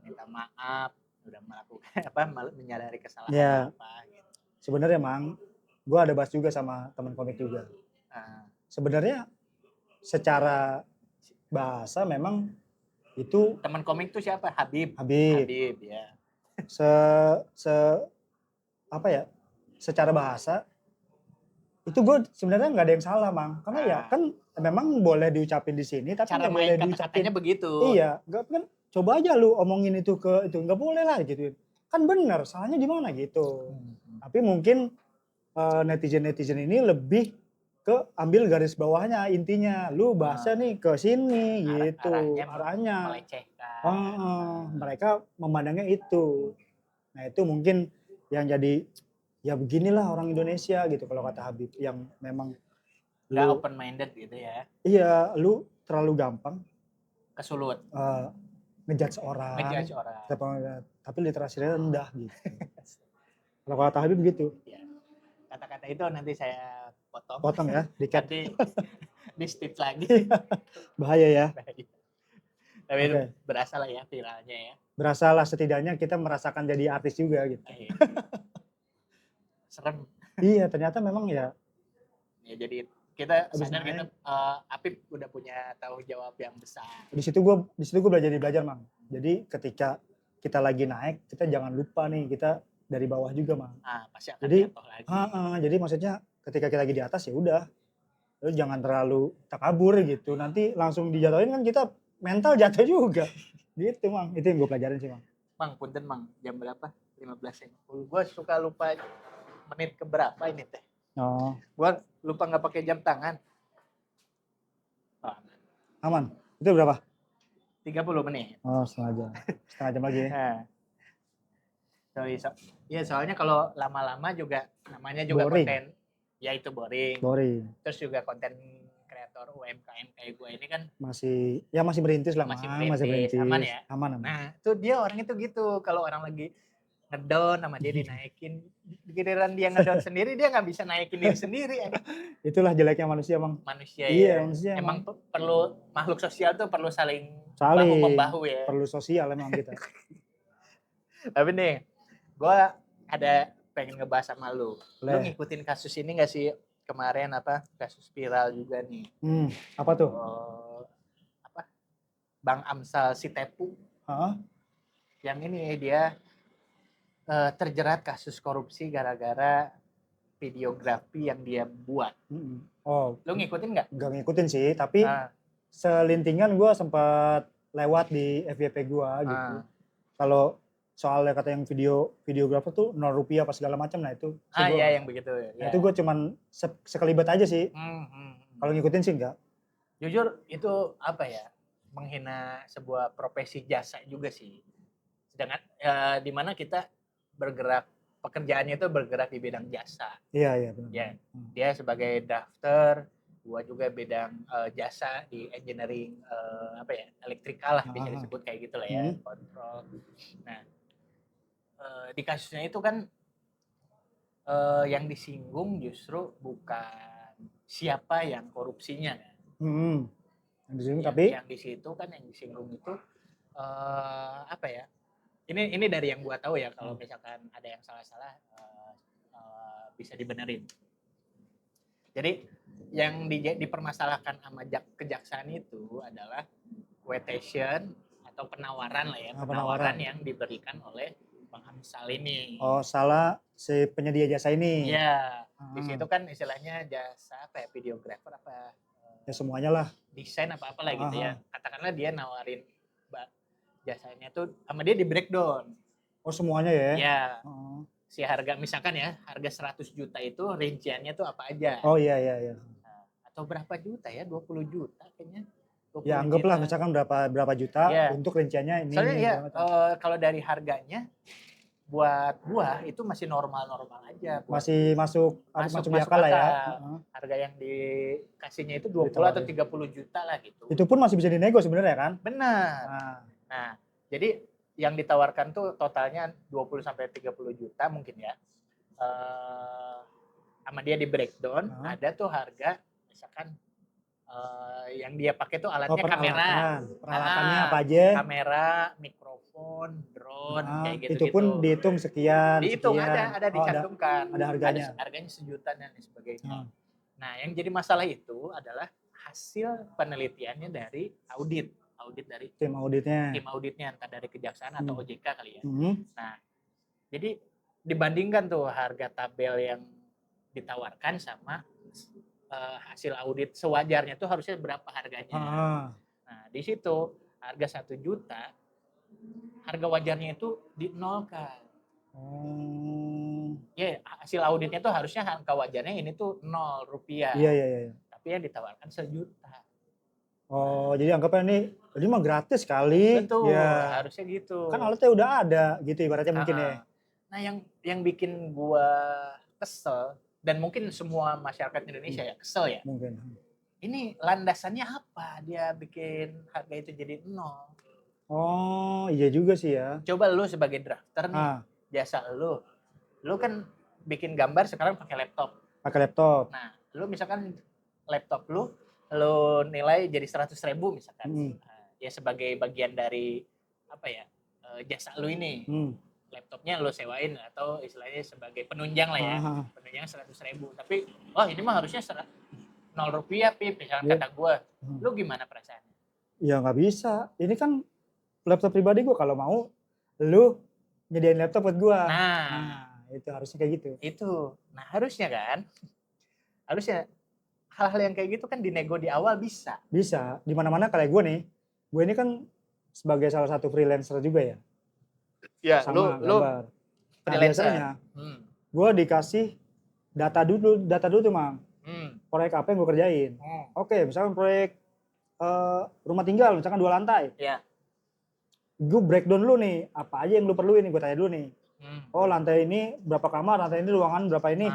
minta maaf, udah melakukan menyadari kesalahan apa gitu. Sebenarnya Mang, gue ada bahas juga sama teman komik juga. Sebenarnya secara bahasa memang itu teman komik tuh siapa? Habib ya. Secara bahasa itu gue sebenarnya nggak ada yang salah, Mang, karena ya kan memang boleh diucapin di sini tapi nggak boleh diucapin begitu. Iya, nggak kan, coba aja lu omongin itu nggak boleh lah gitu kan, bener salahnya di mana gitu. Tapi mungkin netizen ini lebih ke ambil garis bawahnya, intinya lu bahasa nih ke sini gitu, arahnya melecehkan. Mereka memandangnya itu. Nah, itu mungkin yang jadi ya beginilah orang Indonesia gitu kalau kata Habib, yang memang nggak open minded gitu ya. Iya, lu terlalu gampang kesulut ngejudge orang. Tapi literasi rendah gitu. Kalau kata Habib gitu. Ya. Kata-kata itu nanti saya potong ya, dikat. Nanti di stitch lagi. Bahaya ya. Tapi berasa lah ya viralnya ya. Berasa lah, setidaknya kita merasakan jadi artis juga gitu. Serem. Iya, ternyata memang ya. Ya jadi kita sadar kita Apip udah punya tanggung jawab yang besar. Di situ gue belajar, Mang. Jadi ketika kita lagi naik, kita jangan lupa nih kita dari bawah juga, Mang. Pasti akan jatuh lagi. Jadi maksudnya ketika kita lagi di atas ya udah, lu jangan terlalu takabur gitu. Nanti langsung dijatuhin kan kita mental jatuh juga. Gitu, Mang. Itu yang gue pelajarin sih, Mang. Mang, punten Mang, jam berapa? 15.50. Gue suka lupa menit keberapa ini teh. Oh. Gue lupa nggak pakai jam tangan. Aman. Itu berapa? 30 menit. Oh, setengah jam lagi ya. Soalnya kalau lama-lama juga namanya juga boring. Konten. Ya itu boring. Terus juga konten kreator UMKM kayak gue ini kan masih merintis lah, masih merintis. Aman ya. Aman. Nah, itu dia orang itu gitu. Kalau orang lagi ngedon sama dia dinaikin. Giliran dia ngedon sendiri dia nggak bisa naikin diri sendiri. Itulah jeleknya manusia, Bang. Manusia Iya, ya. manusia Emang perlu makhluk sosial tuh perlu saling saling bahu membahu ya. perlu sosial emang kita. Tapi nih, gue ada pengen ngebahas sama lu. Lu Boleh. ngikutin kasus ini gak sih kemarin kasus viral juga nih? Apa tuh? Bang Amsal Sitepu. Hah? Yang ini dia terjerat kasus korupsi gara-gara videografi yang dia buat. Oh, lu ngikutin nggak? Nggak ngikutin sih, tapi selintingan gue sempat lewat di FYP gue gitu. Kalau soalnya kata yang videografer tuh 0 rupiah apa segala macam, nah itu. Iya yang begitu. Nah, itu gue cuman sekelibat aja sih. Kalau ngikutin sih enggak. Jujur itu apa ya? Menghina sebuah profesi jasa juga sih. Sedangkan di mana kita bergerak, pekerjaannya itu bergerak di bidang jasa. Iya benar. Ya, dia sebagai drafter, gua juga bidang jasa di engineering elektrikal lah bisa disebut kayak gitu lah ya, kontrol. Nah, di kasusnya itu kan yang disinggung justru bukan siapa yang korupsinya kan. Yang di situ kan yang disinggung itu ini dari yang gua tahu ya, kalau misalkan ada yang salah-salah bisa dibenerin. Jadi yang dipermasalahkan sama kejaksaan itu adalah quotation atau penawaran lah ya, penawaran yang diberikan oleh Bang Amsal ini. Oh, salah si penyedia jasa ini. Iya. Di situ kan istilahnya jasa videographer ya semuanya lah. Desain apa-apalah gitu ya. Katakanlah dia nawarin jasanya tuh sama dia di breakdown. Oh, semuanya ya? Iya. Si harga misalkan ya, harga 100 juta itu rinciannya tuh apa aja. Oh iya. Nah, atau berapa juta ya? 20 juta kayaknya. 20 ya anggaplah misalkan berapa juta untuk rinciannya ini. Soalnya ya kalau dari harganya buat buah itu masih normal-normal aja. Masih masuk akal lah ya. Harga yang dikasihnya itu 20 atau 30 juta lah gitu. Itu pun masih bisa dinego sebenarnya kan? Benar. Nah, jadi yang ditawarkan tuh totalnya 20 sampai 30 juta mungkin ya. Sama dia di breakdown, ada tuh harga misalkan yang dia pakai tuh alatnya kamera. Peralatannya apa aja? Kamera, mikrofon, drone, kayak gitu. Itu pun dihitung sekian. Dihitung ada dicantumkan. Ada harganya. Harganya sejuta dan sebagainya. Nah, yang jadi masalah itu adalah hasil penelitiannya dari audit dari tim auditnya entah dari kejaksaan atau OJK kali ya. Nah, jadi dibandingkan tuh harga tabel yang ditawarkan sama hasil audit sewajarnya tuh harusnya berapa harganya. Nah, di situ harga 1 juta, harga wajarnya itu dinolkan. Ya, hasil auditnya tuh harusnya harga wajarnya ini tuh 0 rupiah. Iya. Tapi yang ditawarkan 1 juta. Oh, jadi anggapnya ini mah gratis kali. Betul, ya. Harusnya gitu. Kan alatnya udah ada gitu ibaratnya mungkin ya. Nah, yang bikin gua kesel dan mungkin semua masyarakat Indonesia ya kesel ya. Mungkin. Ini landasannya apa? Dia bikin harga itu jadi 0. Oh, iya juga sih ya. Coba lu sebagai drafter nih, jasa lu kan bikin gambar sekarang pakai laptop. Nah, lu misalkan laptop lu nilai jadi 100.000 misalkan. Ya sebagai bagian dari jasa lu ini. Laptopnya lu sewain atau istilahnya sebagai penunjang lah ya. Penunjang 100.000. Tapi ini mah harusnya 0 rupiah Pip, misalkan kata gue. Lu gimana perasaannya? Ya nggak bisa. Ini kan laptop pribadi gue, kalau mau lu nyediain laptop buat gue. Nah, itu harusnya kayak gitu. Itu. Nah, harusnya kan. Harusnya hal-hal yang kayak gitu kan dinego di awal bisa. Bisa. Di mana-mana kayak gue nih. Gue ini kan sebagai salah satu freelancer juga ya. Ya, sama lu freelancer. Biasanya gue dikasih data dulu tuh, Mang. Proyek apa yang gue kerjain. Oke, misalkan proyek rumah tinggal, misalkan 2 lantai. Iya. Gue breakdown dulu nih, apa aja yang lu perluin nih, gue tanya dulu nih. Oh, lantai ini berapa kamar, lantai ini ruangan berapa ini.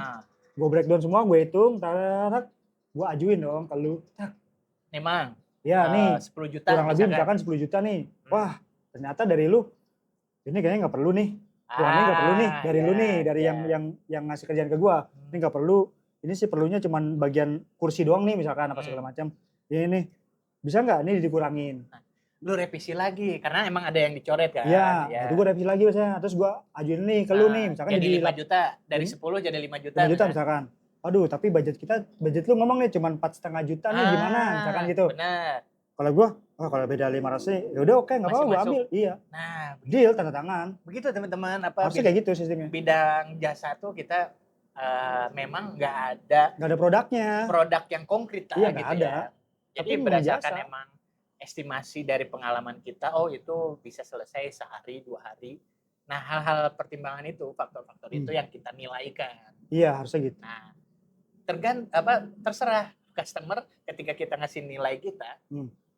Gue breakdown semua, gue hitung, gue ajuin dong ke lu. Nih, Mang. Ya, nih 10 juta kurang lebih misalkan 10 juta nih. Wah, ternyata dari lu ini kayaknya nggak perlu nih. Wah ini nggak perlu nih dari lu nih, ya, dari ya. yang ngasih kerjaan ke gua. Ini nggak perlu, ini sih perlunya cuman bagian kursi doang nih misalkan apa segala macam. Ini nih, bisa nggak ini dikurangin? Nah, lu revisi lagi karena emang ada yang dicoret kan. Iya, Ya. itu gua revisi lagi biasanya. Terus gua ajuin nih ke lu nih, misalkan jadi 5 jadi juta dari Hmm? 10 jadi 5 juta 5 juta misalkan. misalkan. Aduh, tapi budget lu ngomong nih cuman 4,5 juta nih gimana? Misalkan gitu. Benar. Kalau gua, oh kalau beda 500 nih, ya udah oke nggak Masih apa-apa gua masuk. ambil. Iya. Nah, Deal tanda tangan. begitu teman-teman, Harusnya kayak gitu sistemnya. bidang jasa tuh kita memang nggak ada Nggak ada produknya. produk yang konkret Iya nggak gitu ada. ya. Jadi Tapi memang berdasarkan jasa. emang estimasi dari pengalaman kita, oh itu bisa selesai sehari 2 hari. Nah, hal-hal pertimbangan itu, faktor-faktor itu yang kita nilaikan. Iya harusnya gitu. Nah, terserah customer ketika kita ngasih nilai kita,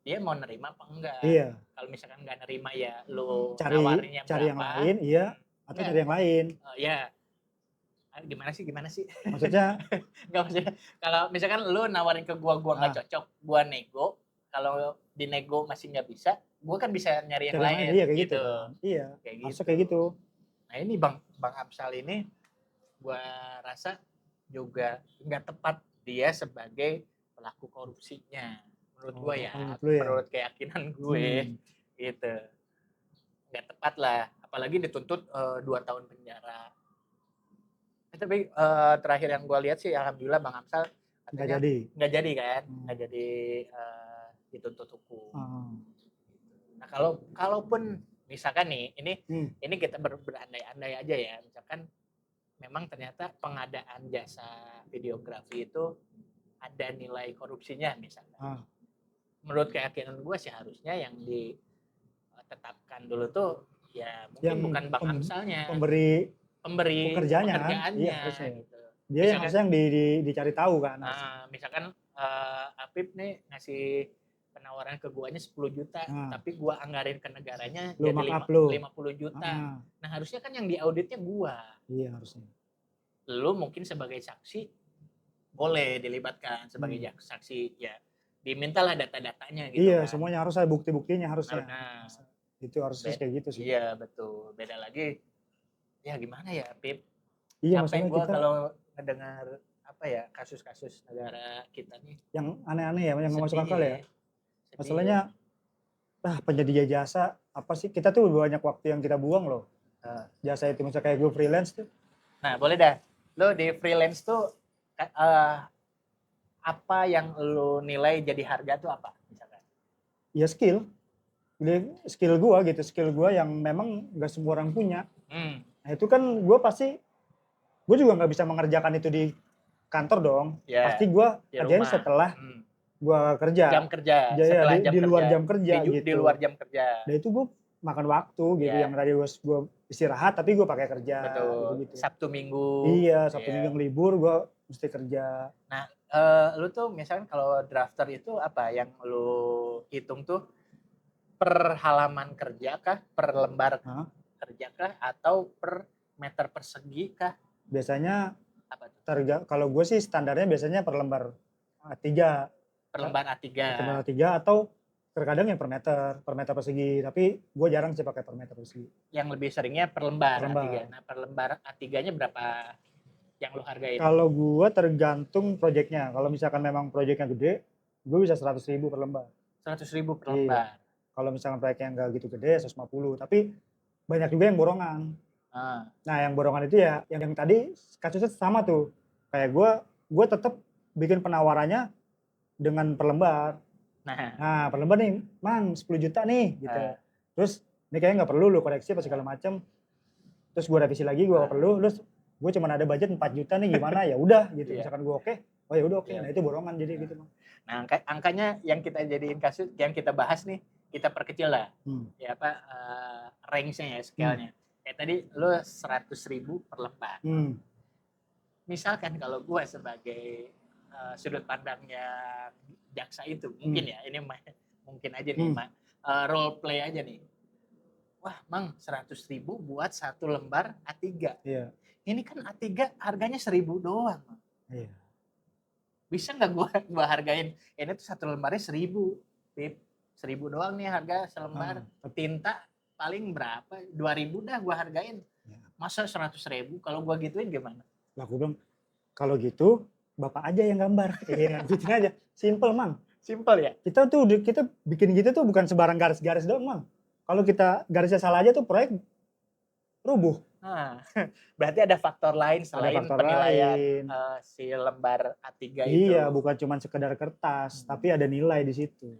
dia mau nerima apa enggak. Iya. Kalau misalkan nggak nerima ya lu Cari nawarinnya cari yang berapa. lain, iya. Atau cari yang lain. Ya. Gimana sih? Maksudnya Nggak, maksudnya kalau misalkan lu nawarin ke gua nggak cocok, gua nego, kalau dinego masih nggak bisa, gua kan bisa nyari yang cari lain iya kayak gitu. gitu. Kan. Iya. Kayak Harusnya gitu. kayak gitu. Nah ini Bang Amsal ini gua rasa juga nggak tepat dia sebagai pelaku korupsinya. Menurut gua ya, menurut keyakinan gue gitu. Nggak tepat lah, apalagi dituntut 2 tahun penjara. Tapi terakhir yang gue lihat sih alhamdulillah Bang Amsal katanya nggak jadi kan, nggak jadi dituntut hukum. Nah kalaupun misalkan nih ini kita berandai-andai aja ya, misalkan memang ternyata pengadaan jasa videografi itu ada nilai korupsinya misalkan. Menurut keyakinan gue sih harusnya yang ditetapkan dulu tuh ya mungkin yang bukan Bang Amsalnya, pemberi pekerjaannya iya, gitu. Dia yang harusnya yang dicari tahu kan. Misalkan Apip nih ngasih penawaran ke guanya 10 juta, tapi gua anggarin ke negaranya lu jadi 50 juta. Nah harusnya kan yang diauditnya gua. Iya harusnya. Lu mungkin sebagai saksi boleh dilibatkan sebagai saksi ya. Dimintalah data-datanya gitu. Iya, kan. semuanya harus ada bukti-buktinya harusnya. Nah, itu harusnya kayak gitu sih. Iya betul. Beda lagi ya gimana ya Pip, iya, capek gue kalau ngedengar apa ya kasus-kasus negara kita nih yang aneh-aneh ya, yang nggak masuk akal ya. Masalahnya penyedia jasa apa sih, kita tuh banyak waktu yang kita buang loh. Jasa itu misalnya kayak gue freelance tuh. Nah boleh dah, lo di freelance tuh apa yang lo nilai jadi harga tuh apa misalkan? Ya skill gue gitu, skill gue yang memang nggak semua orang punya. Nah itu kan gue juga nggak bisa mengerjakan itu di kantor dong. Pasti gue kerjain setelah gue kerja. Jam kerja. Setelah di luar jam kerja gitu. Di luar jam kerja. Dan itu gue makan waktu gitu, yang tadi gue istirahat tapi gue pakai kerja. Betul. Gitu. Sabtu Minggu. Iya, Sabtu Minggu yang libur gue mesti kerja. Nah, lu tuh misalkan kalau drafter itu apa yang lu hitung tuh per halaman kerja kah, per lembar kerja kah, atau per meter persegi kah? Biasanya kalau gue sih standarnya biasanya per lembar A3. Per lembar A3. Per lembar A3 atau terkadang yang per meter persegi, tapi gue jarang sih pakai per meter persegi. Yang lebih seringnya per lembar A3. Nah, per lembar A3-nya berapa yang lu hargain? Kalau gue tergantung proyeknya. Kalau misalkan memang proyeknya gede, gue bisa 100.000 per lembar. 100.000 per lembar. Kalau misalkan proyeknya nggak gitu gede, 150. Tapi banyak juga yang borongan. Nah yang borongan itu ya, yang tadi kasusnya sama tuh. Kayak gue tetap bikin penawarannya dengan per lembar. Nah per lembar nih, Mang 10 juta nih gitu. Terus ini kayaknya nggak perlu lu koreksi apa segala macam. Terus gue revisi lagi, gue nggak perlu. Terus gue cuma ada budget 4 juta nih gimana, ya udah gitu. Misalkan gue oke, oh ya udah oke. Nah itu borongan jadi gitu. Nah angkanya yang kita jadiin kasus, yang kita bahas nih, kita perkecil lah. Ya apa range-nya ya, scale-nya. Kayak tadi lu 100.000 per lembar. Misalkan kalau gue sebagai sudut pandangnya jaksa itu, mungkin ya, ini mungkin aja nih, role play aja nih. Wah, Mang, 100.000 buat 1 lembar A3. Iya. Ini kan A3 harganya 1.000 doang. Iya. Bisa nggak gua hargain? Ini tuh 1 lembarnya 1.000, Pip. 1.000 doang nih harga selembar. Tinta paling berapa? 2.000 dah gua hargain. Ya, Masa 100.000 kalau gua gituin gimana? Lah gue bilang, kalau gitu bapak aja yang gambar. Iya, gituin aja. Simple Mang. Simpel ya? Kita bikin gitu tuh bukan sembarang garis-garis doang Mang. Kalau kita garisnya salah aja tuh proyek rubuh. Nah, berarti ada faktor lain Ada selain faktor penilaian lain. si lembar A3 Iya, itu. bukan cuma sekedar kertas, tapi ada nilai di situ.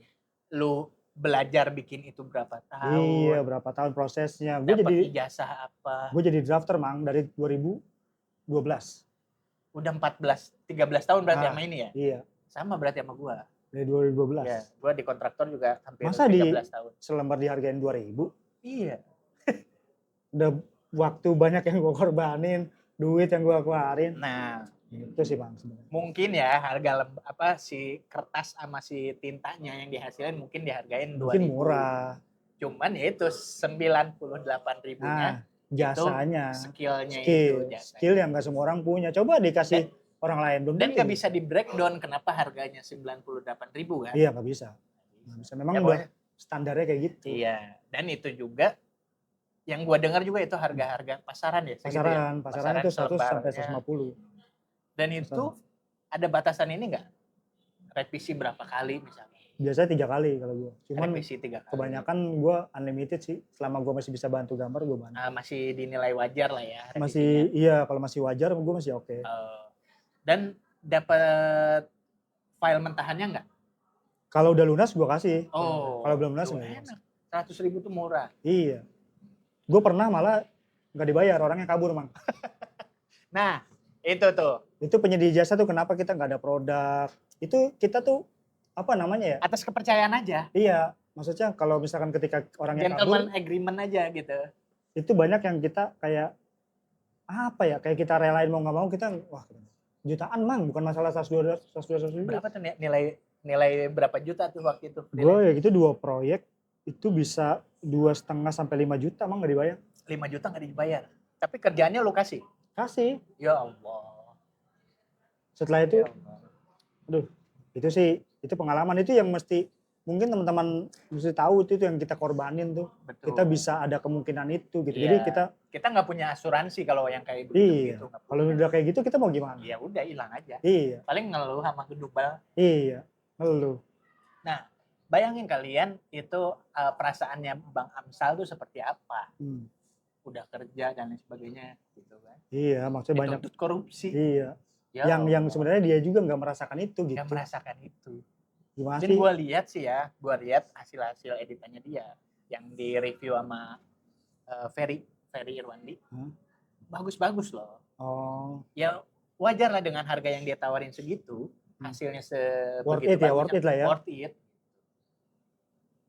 Lu belajar bikin itu berapa Iya, tahun? berapa tahun prosesnya. Dapat ijazah apa? Gue jadi drafter Mang dari 2012. Udah 13 tahun berarti Ah, sama ini ya? iya, Sama berarti sama gua. dari 2012. Ya, gua di kontraktor juga hampir Masa 13 tahun. selembar dihargain 2.000? Iya. Udah waktu banyak yang gue korbanin, duit yang gue keluarin. Nah, Itu sih Bang sebenarnya. mungkin ya harga si kertas sama si tintanya yang dihasilin mungkin dihargain 2.000. Mungkin murah. Cuman ya itu 98.000-nya Nah, jasanya, skillnya itu. Jasanya. skill yang gak semua orang punya. Coba dikasih orang lain belum Dan tentu. nggak bisa di breakdown kenapa harganya 98.000 kan? Iya, nggak bisa. Nggak bisa. Memang Ya, udah standarnya kayak gitu. Iya, dan itu juga yang gua dengar juga itu harga-harga pasaran ya. segitu ya? Pasaran itu 100 sampai selembarnya. 150. Dan itu ada batasan ini nggak? Revisi berapa kali misalnya? Biasanya 3 kali kalau gue. Cuman Revisi 3 kali. kebanyakan gue unlimited sih. Selama gue masih bisa bantu gambar, gue bantu. Masih dinilai wajar lah ya. Masih, iya kalau masih wajar gue masih oke. Dan dapat file mentahannya nggak? Kalau udah lunas gue kasih. Oh, kalau belum lunas enak. enggak. 100.000 tuh murah. Iya. Gue pernah malah nggak dibayar, orangnya kabur Mang. Nah, itu tuh. Itu penyedia jasa tuh kenapa kita nggak ada produk. Itu kita tuh apa namanya ya? Atas kepercayaan aja. Iya, maksudnya kalau misalkan ketika orangnya Gentleman kabur, agreement aja gitu. itu banyak yang kita kayak apa ya? Kayak kita relain mau nggak mau kita wah jutaan Mang, bukan masalah 100 200 Berapa tuh nilai berapa juta tuh waktu itu? Gue ya gitu 2 proyek itu bisa 2,5 sampai 5 juta Mang nggak dibayar. 5 juta nggak dibayar. Tapi kerjaannya lu kasih. Kasih. Ya Allah. Setelah itu, Ya Allah. aduh, itu sih itu pengalaman itu yang mesti mungkin teman-teman mesti tahu itu yang kita korbanin tuh. Betul. Kita bisa ada kemungkinan itu gitu. Iya. Jadi kita nggak punya asuransi kalau yang kayak iya. begitu. Kalau udah kayak gitu kita mau gimana? Ya udah hilang aja. Iya. Paling ngeluh sama gedubal. Iya. Ngeluh. Nah, bayangin kalian itu perasaannya Bang Amsal tuh seperti apa? Udah kerja dan lain sebagainya gitu kan. Iya, maksudnya banyak dituntut korupsi. Iya. Ya yang sebenarnya dia juga nggak merasakan itu gitu. Nggak merasakan itu. Gimana Dan sih? gue lihat sih ya, gue lihat hasil editannya dia yang di review sama Ferry Irwandi. Bagus-bagus loh. Oh. Ya wajar lah dengan harga yang dia tawarin segitu, hasilnya Worth sebegitu it ya, worth it lah ya. Worth it.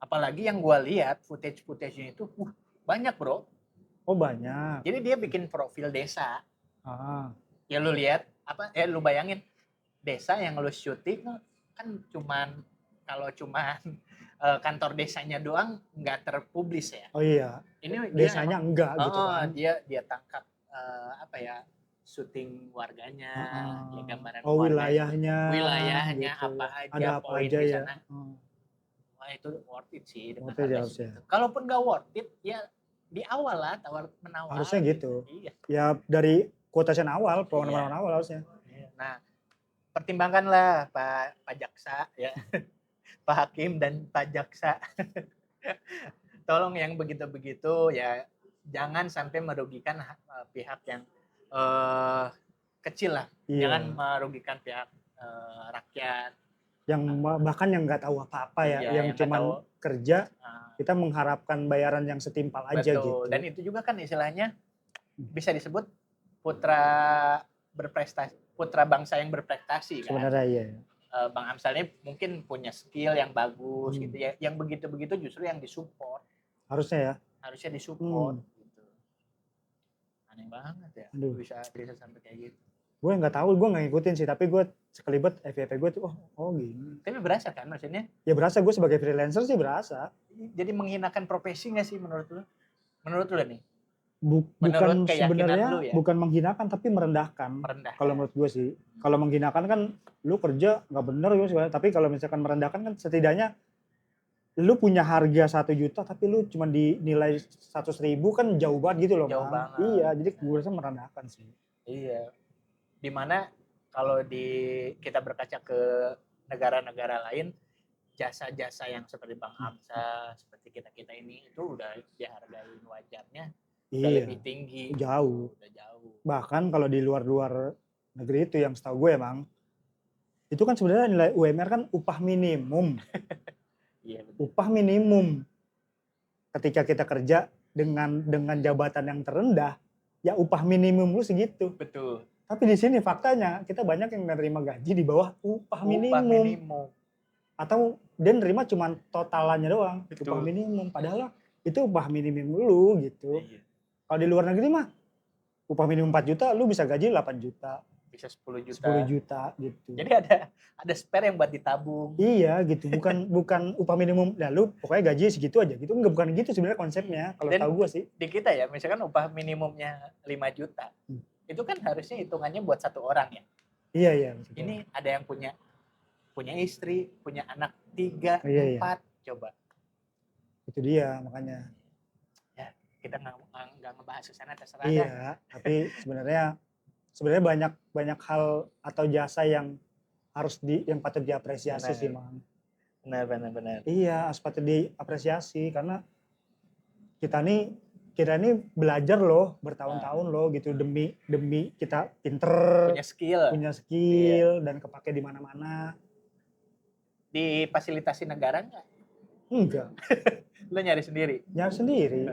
Apalagi yang gue lihat footage-nya itu banyak bro. Oh banyak. Jadi dia bikin profil desa. Ya lu lihat lu bayangin desa yang lu syuting kan kalau cuman kantor desanya doang nggak terpublis ya. Oh iya. Ini desanya enggak gitu kan. Dia tangkap syuting warganya, ya gambaran wilayahnya gitu. apa aja, ada apa aja di ya. sana. Wah itu worth it sih dengan harga itu. Kalaupun nggak worth it ya di awal lah menawar. Harusnya gitu. Iya. Ya dari quotation awal, pengenalan awal harusnya. Nah, pertimbangkanlah Pak Jaksa ya. Pak Hakim dan Pak Jaksa. Tolong yang begitu-begitu ya jangan sampai merugikan pihak yang kecil lah. Iya. Jangan merugikan pihak rakyat. Yang bahkan yang nggak tahu apa-apa ya, yang cuma kerja, kita mengharapkan bayaran yang setimpal aja gitu. Dan itu juga kan istilahnya bisa disebut putra bangsa yang berprestasi kan. Sebenarnya iya. Bang Amsal ini mungkin punya skill yang bagus gitu ya. Yang begitu-begitu justru yang disupport. Harusnya ya. Harusnya disupport gitu. Aneh banget ya. Bisa sampai kayak gitu. Gue nggak tahu, gue nggak ngikutin sih, tapi gue sekelibet FYP gue tuh oh gini. Tapi berasa kan maksudnya? Ya berasa, gue sebagai freelancer sih berasa. Jadi menghinakan profesi nggak sih menurut lu? Menurut lu nih? Bukan sebenarnya ya? Bukan menghinakan tapi merendahkan. Kalau menurut gue sih, kalau menghinakan kan lu kerja nggak bener gitu, tapi kalau misalkan merendahkan kan setidaknya lu punya harga 1 juta tapi lu cuma dinilai 100.000 kan jauh banget gitu loh, Jauh Bang. banget. Iya, jadi gue rasa merendahkan sih. Iya. Dimana kalau kita berkaca ke negara-negara lain, jasa-jasa yang seperti Bang Amsa, seperti kita-kita ini itu udah dihargain wajarnya udah Iya, lebih tinggi. jauh. Udah jauh. Bahkan kalau di luar-luar negeri itu yang setahu gue Bang, itu kan sebenarnya nilai UMR kan upah minimum. Iya betul. Upah minimum. Ketika kita kerja dengan jabatan yang terendah, ya upah minimum lu segitu. Betul. Tapi di sini faktanya kita banyak yang menerima gaji di bawah upah minimum. Atau dia nerima cuma totalannya doang, Betul. upah minimum. Padahal itu upah minimum lu gitu. Iya. Kalau di luar negeri mah upah minimum 4 juta, lu bisa gaji 8 juta. Bisa 10 juta. 10 juta gitu. Jadi ada spare yang buat ditabung. Iya gitu, bukan upah minimum. Lalu pokoknya gaji segitu aja gitu. Enggak, bukan gitu sebenarnya konsepnya kalau Dan tahu gue sih. di kita ya, misalkan upah minimumnya 5 juta. Itu kan harusnya hitungannya buat 1 orang ya. Iya. Ini ada yang punya istri, punya anak 3, 4, Iya. coba. Itu dia makanya. Ya, kita nggak ngebahas ke sana terserah. Iya, tapi sebenarnya banyak hal atau jasa yang yang patut diapresiasi sih, Mang. Benar. Iya, patut diapresiasi karena kita nih belajar loh bertahun-tahun loh gitu demi kita pinter, punya skill dan kepake di mana-mana. Difasilitasi negara nggak? Enggak. Lo nyari sendiri? Nyari sendiri.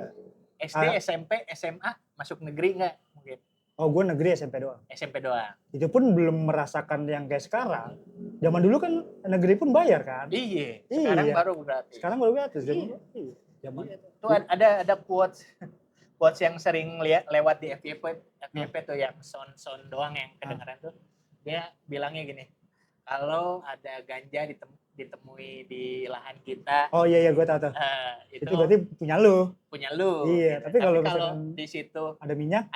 SD, SMP, SMA masuk negeri nggak mungkin? Oh, gue negeri SMP doang. SMP doang. Itu pun belum merasakan yang kayak sekarang. Zaman dulu kan negeri pun bayar kan? Iya. Sekarang baru gratis. Sekarang baru gratis. Iya. Zaman. Tuh ada quotes yang sering lewat di FYP tuh yang sound doang yang kedengeran tuh. Dia bilangnya gini, kalau ada ganja ditemui di lahan kita. Oh iya gue tahu. Itu berarti punya lu. Gitu. Iya, tapi kalau di situ ada minyak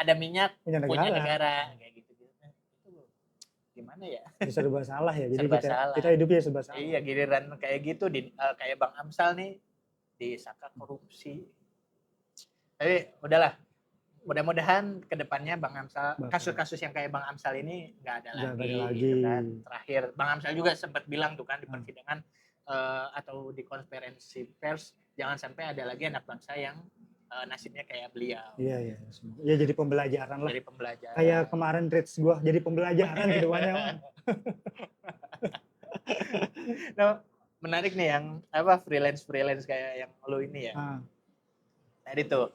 punya negara kayak gitu. Itu gimana ya? Serba salah ya. Jadi salah. kita hidupnya serba salah. Iya, giliran kayak gitu kayak Bang Amsal nih disangka korupsi. Tapi udahlah. Mudah-mudahan kedepannya Bang Amsal, kasus-kasus yang kayak Bang Amsal ini nggak ada lagi. Gitu kan. Terakhir Bang Amsal juga sempat bilang tuh kan di persidangan atau di konferensi pers, jangan sampai ada lagi anak bangsa yang nasibnya kayak beliau. Iya. Ya jadi pembelajaran lah. Jadi pembelajaran. Kayak kemarin Rich gua jadi pembelajaran gitu banyak. Nah, menarik nih yang freelance kayak yang lo ini ya. Tadi tuh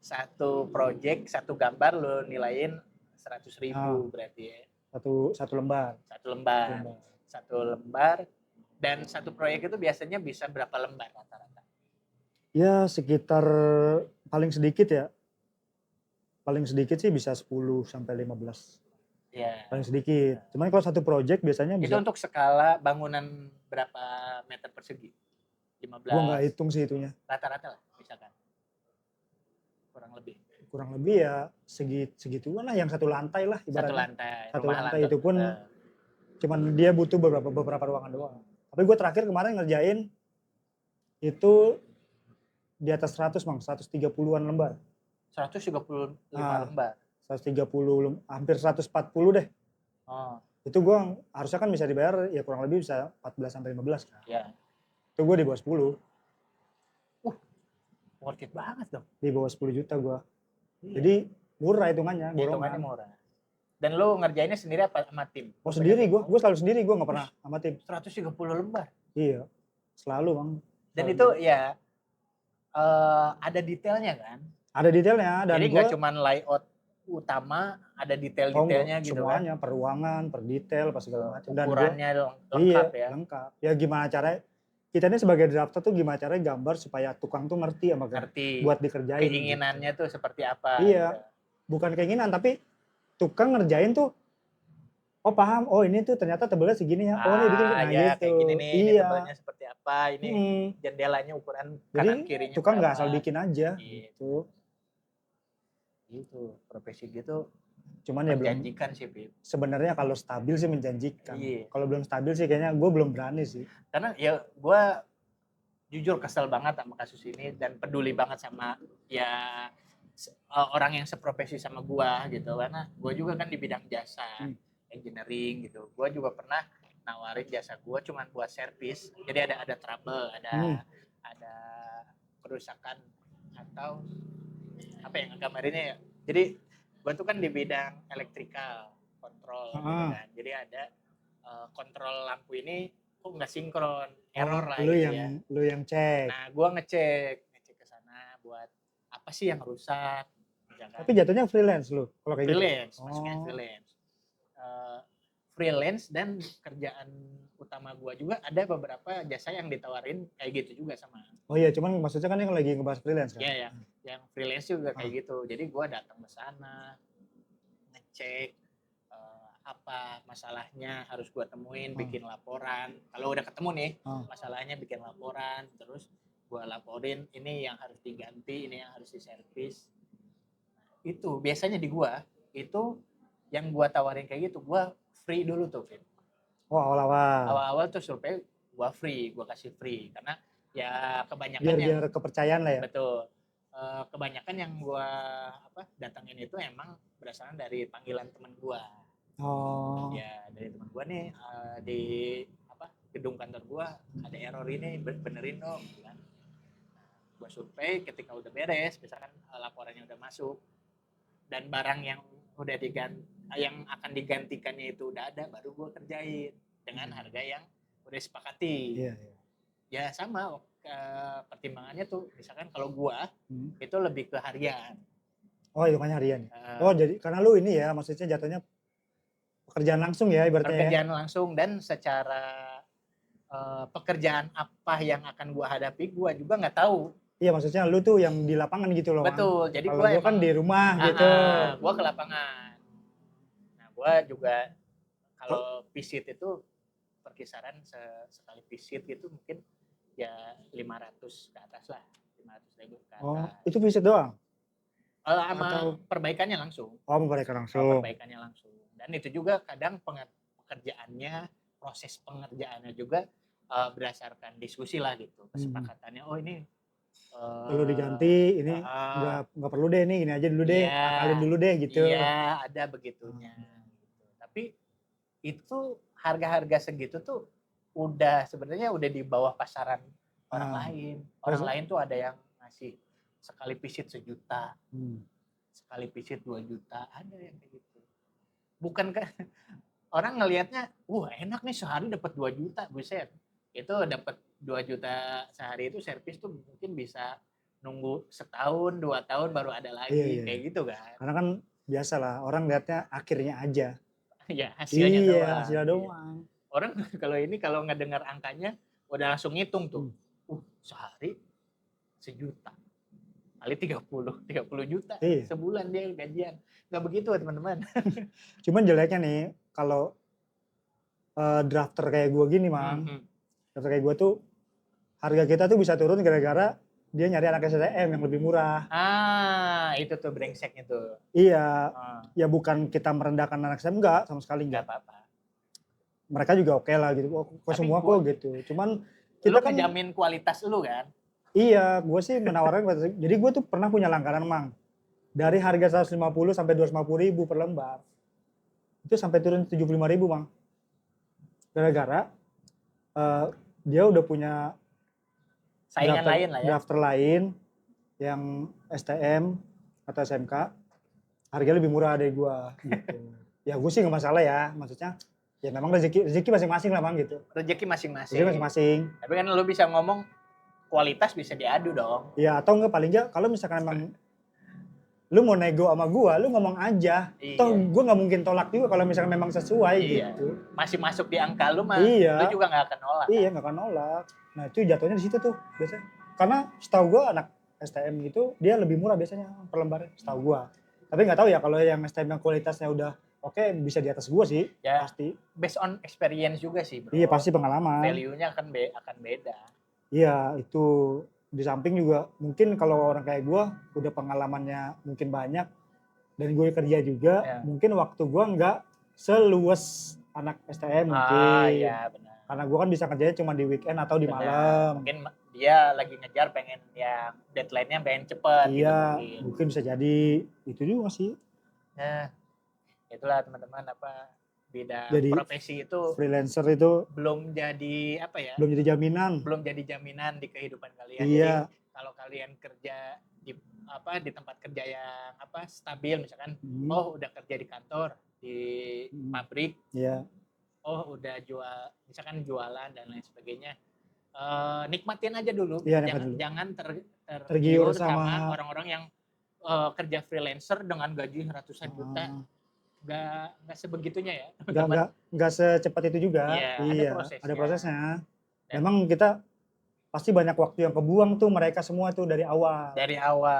satu project, satu gambar lo nilain 100.000 berarti ya. Satu lembar. Dan satu proyek itu biasanya bisa berapa lembar rata-rata? Ya sekitar paling sedikit sih bisa 10 sampai 15. Ya. Paling sedikit. Cuman kalau satu project biasanya bisa. Itu untuk skala bangunan berapa meter persegi? 15. Gua nggak hitung sih itunya. Rata-rata lah misalkan. Kurang lebih ya segituan lah, yang satu lantai lah ibaratnya. Satu lantai itu pun cuman dia butuh beberapa ruangan doang. Tapi gue terakhir kemarin ngerjain itu di atas 100 Bang, 130-an lembar. 135 lembar. 130, hampir 140 deh. Itu gue harusnya kan bisa dibayar ya kurang lebih bisa 14 sampai 15 kan. Ya. Itu gue di bawah 10. Worth it banget dong. Di bawah 10 juta gue. Jadi murah hitungannya. Hitungannya murah. Dan lo ngerjainnya sendiri apa sama tim? Oh sendiri gue selalu sendiri, gue gak pernah sama tim. 130 lembar? Iya, selalu Bang. Dan itu ya ada detailnya kan? Ada detailnya. Dan jadi gak cuma layout utama, ada detail-detailnya gitu semuanya, per ruangan, per detail, pas segala macam. Dan ukurannya lengkap ya? Lengkap. Ya gimana caranya, kita ini sebagai drafter tuh gimana caranya gambar supaya tukang tuh ngerti sama buat dikerjain. Keinginannya tuh seperti apa. Iya, gitu. Bukan keinginan tapi tukang ngerjain tuh, oh paham, oh ini tuh ternyata tebelnya segini ya, oh ini bikin gitu. Kayak gini nih, ini tebelnya seperti apa, ini jendelanya ukuran kanan kirinya. Tukang nggak asal bikin aja. Gitu. Profesi gitu. Cuman ya menjanjikan sih, Pip. Sebenarnya kalau stabil sih menjanjikan. Kalau belum stabil sih kayaknya gue belum berani sih. Karena ya gue jujur kesel banget sama kasus ini dan peduli banget sama ya orang yang seprofesi sama gua gitu, karena gua juga kan di bidang jasa engineering gitu. Gua juga pernah nawarin jasa gua cuman buat servis, jadi ada trouble, ada kerusakan atau apa yang gambarinnya ya. Jadi gua tuh kan di bidang elektrikal kontrol gitu kan, jadi ada kontrol lampu ini kok nggak sinkron, error lah gitu ya. Lu yang cek. Nah, gua ngecek ke sana buat apa sih yang rusak. Misalkan. Tapi jatuhnya freelance lu kalau kayak freelance, gitu. masuknya freelance. Freelance dan kerjaan utama gua juga ada beberapa jasa yang ditawarin kayak gitu juga sama. Oh iya, cuman maksudnya kan yang lagi ngebahas freelance kan? Iya ya, yang freelance juga kayak gitu. Jadi gua datang ke sana, ngecek apa masalahnya, harus gua temuin, bikin laporan. Kalau udah ketemu nih masalahnya, bikin laporan, terus gua laporin ini yang harus diganti, ini yang harus diservis. Itu biasanya di gua itu yang gua tawarin kayak gitu, gua free dulu tuh, Fit. Oh, awal-awal tuh survei gua kasih free karena ya kebanyakan biar kepercayaan lah ya. Betul. Kebanyakan yang gua datangin itu emang berdasarkan dari panggilan teman gua. Oh. Ya dari teman gua nih di gedung kantor gua ada error ini, benerin dong kan. Gua survei, ketika udah beres, misalkan laporannya udah masuk dan barang yang udah yang akan digantikannya itu udah ada, baru gua kerjain dengan harga yang udah sepakati. Iya. Ya sama pertimbangannya tuh, misalkan kalau gua itu lebih ke harian. Oh, hitungannya harian. Oh, jadi karena lu ini ya, maksudnya jatuhnya pekerjaan langsung ya ibaratnya. Pekerjaan langsung, dan secara pekerjaan apa yang akan gua hadapi gua juga nggak tahu. Iya, maksudnya lu tuh yang di lapangan gitu loh. Betul. Jadi kalau gua kan di rumah gitu. Gua ke lapangan. Nah, gua juga kalau visit itu perkisaran sekali visit gitu mungkin ya 500 ke atas lah, 500.000 ke atas. Oh, itu visit doang? Sama perbaikannya langsung. Oh, perbaikannya langsung. Dan itu juga kadang pekerjaannya, proses pengerjaannya juga berdasarkan diskusi lah gitu, kesepakatannya. Oh ini perlu diganti, ini nggak perlu deh, ini aja dulu deh, akalin dulu deh gitu. Iya, ada begitunya. Gitu. Tapi itu harga-harga segitu tuh sebenarnya udah di bawah pasaran orang lain. Orang lain tuh ada yang ngasih sekali visit 1 juta, sekali visit 2 juta, ada yang kayak gitu. Bukan kan orang ngelihatnya, enak nih sehari dapat 2 juta, buset. Itu dapat 2 juta sehari itu servis tuh mungkin bisa nunggu setahun, 2 tahun baru ada lagi, kayak gitu kan. Karena kan biasa lah, orang lihatnya akhirnya aja. Ya, hasilnya doang. Iya, hasilnya doang. Orang kalau ngedengar angkanya udah langsung ngitung tuh. Sehari 1 juta. Kali 30 juta sebulan dia gajian. Nggak begitu teman-teman. Cuman jeleknya nih, kalau drafter kayak gue gini, Mang. Drafter kayak gue tuh, harga kita tuh bisa turun gara-gara dia nyari anak STM yang lebih murah. Itu tuh brengseknya tuh. Iya, ya bukan kita merendahkan anak STM, enggak, sama sekali enggak. Apa-apa. Mereka juga oke lah gitu, kok semua kok gitu. Cuman kita kan ngejamin kualitas lu kan? Iya, gue sih menawarkan, jadi gue tuh pernah punya langganan, Mang. Dari harga 150 sampai 250.000 per lembar. Itu sampai turun 75.000, Mang. Gara-gara dia udah punya saingan lain lah ya. Drafter lain yang STM atau SMK, harganya lebih murah dari gue gitu. Ya gue sih nggak masalah ya, maksudnya ya memang rezeki masing-masing lah, Bang, gitu. Rezeki masing-masing. Tapi kan lu bisa ngomong kualitas bisa diadu dong. Iya, atau enggak paling enggak kalau misalkan emang lu mau nego sama gua, lu ngomong aja. Toh gua nggak mungkin tolak juga kalau misalkan memang sesuai gitu. Masih masuk di angka lu mah, lu juga nggak akan nolak. Iya, nggak akan nolak. Nah itu jatuhnya di situ tuh biasanya. Karena setahu gua anak STM gitu dia lebih murah biasanya per lembarnya, setahu gua. Tapi nggak tahu ya kalau yang STM yang kualitasnya udah oke, bisa di atas gua sih, ya, pasti. Based on experience juga sih, bro. Iya, pasti pengalaman. Value-nya akan beda. Iya, itu di samping juga mungkin kalau orang kayak gue udah pengalamannya mungkin banyak dan gue kerja juga, mungkin waktu gue nggak seluas anak STM mungkin. Iya benar. Karena gue kan bisa kerjanya cuma di weekend atau di Benar. malam. Mungkin dia lagi ngejar pengen yang deadline-nya pengen cepet gitu Iya, mungkin. mungkin bisa jadi itu juga sih. Nah, itulah teman-teman apa bidang Jadi profesi itu freelancer itu belum jadi apa ya? belum jadi jaminan. Belum jadi jaminan di kehidupan kalian. Iya. Jadi kalau kalian kerja di tempat kerja yang stabil misalkan udah kerja di kantor, di pabrik, Iya. udah misalkan jualan dan lain sebagainya. Nikmatin aja dulu. Iya, jangan tergiur sama orang-orang yang kerja freelancer dengan gaji ratusan juta. Nggak sebegitunya ya. Nggak secepat itu juga. Iya, ada prosesnya. Memang kita pasti banyak waktu yang kebuang tuh mereka semua tuh dari awal.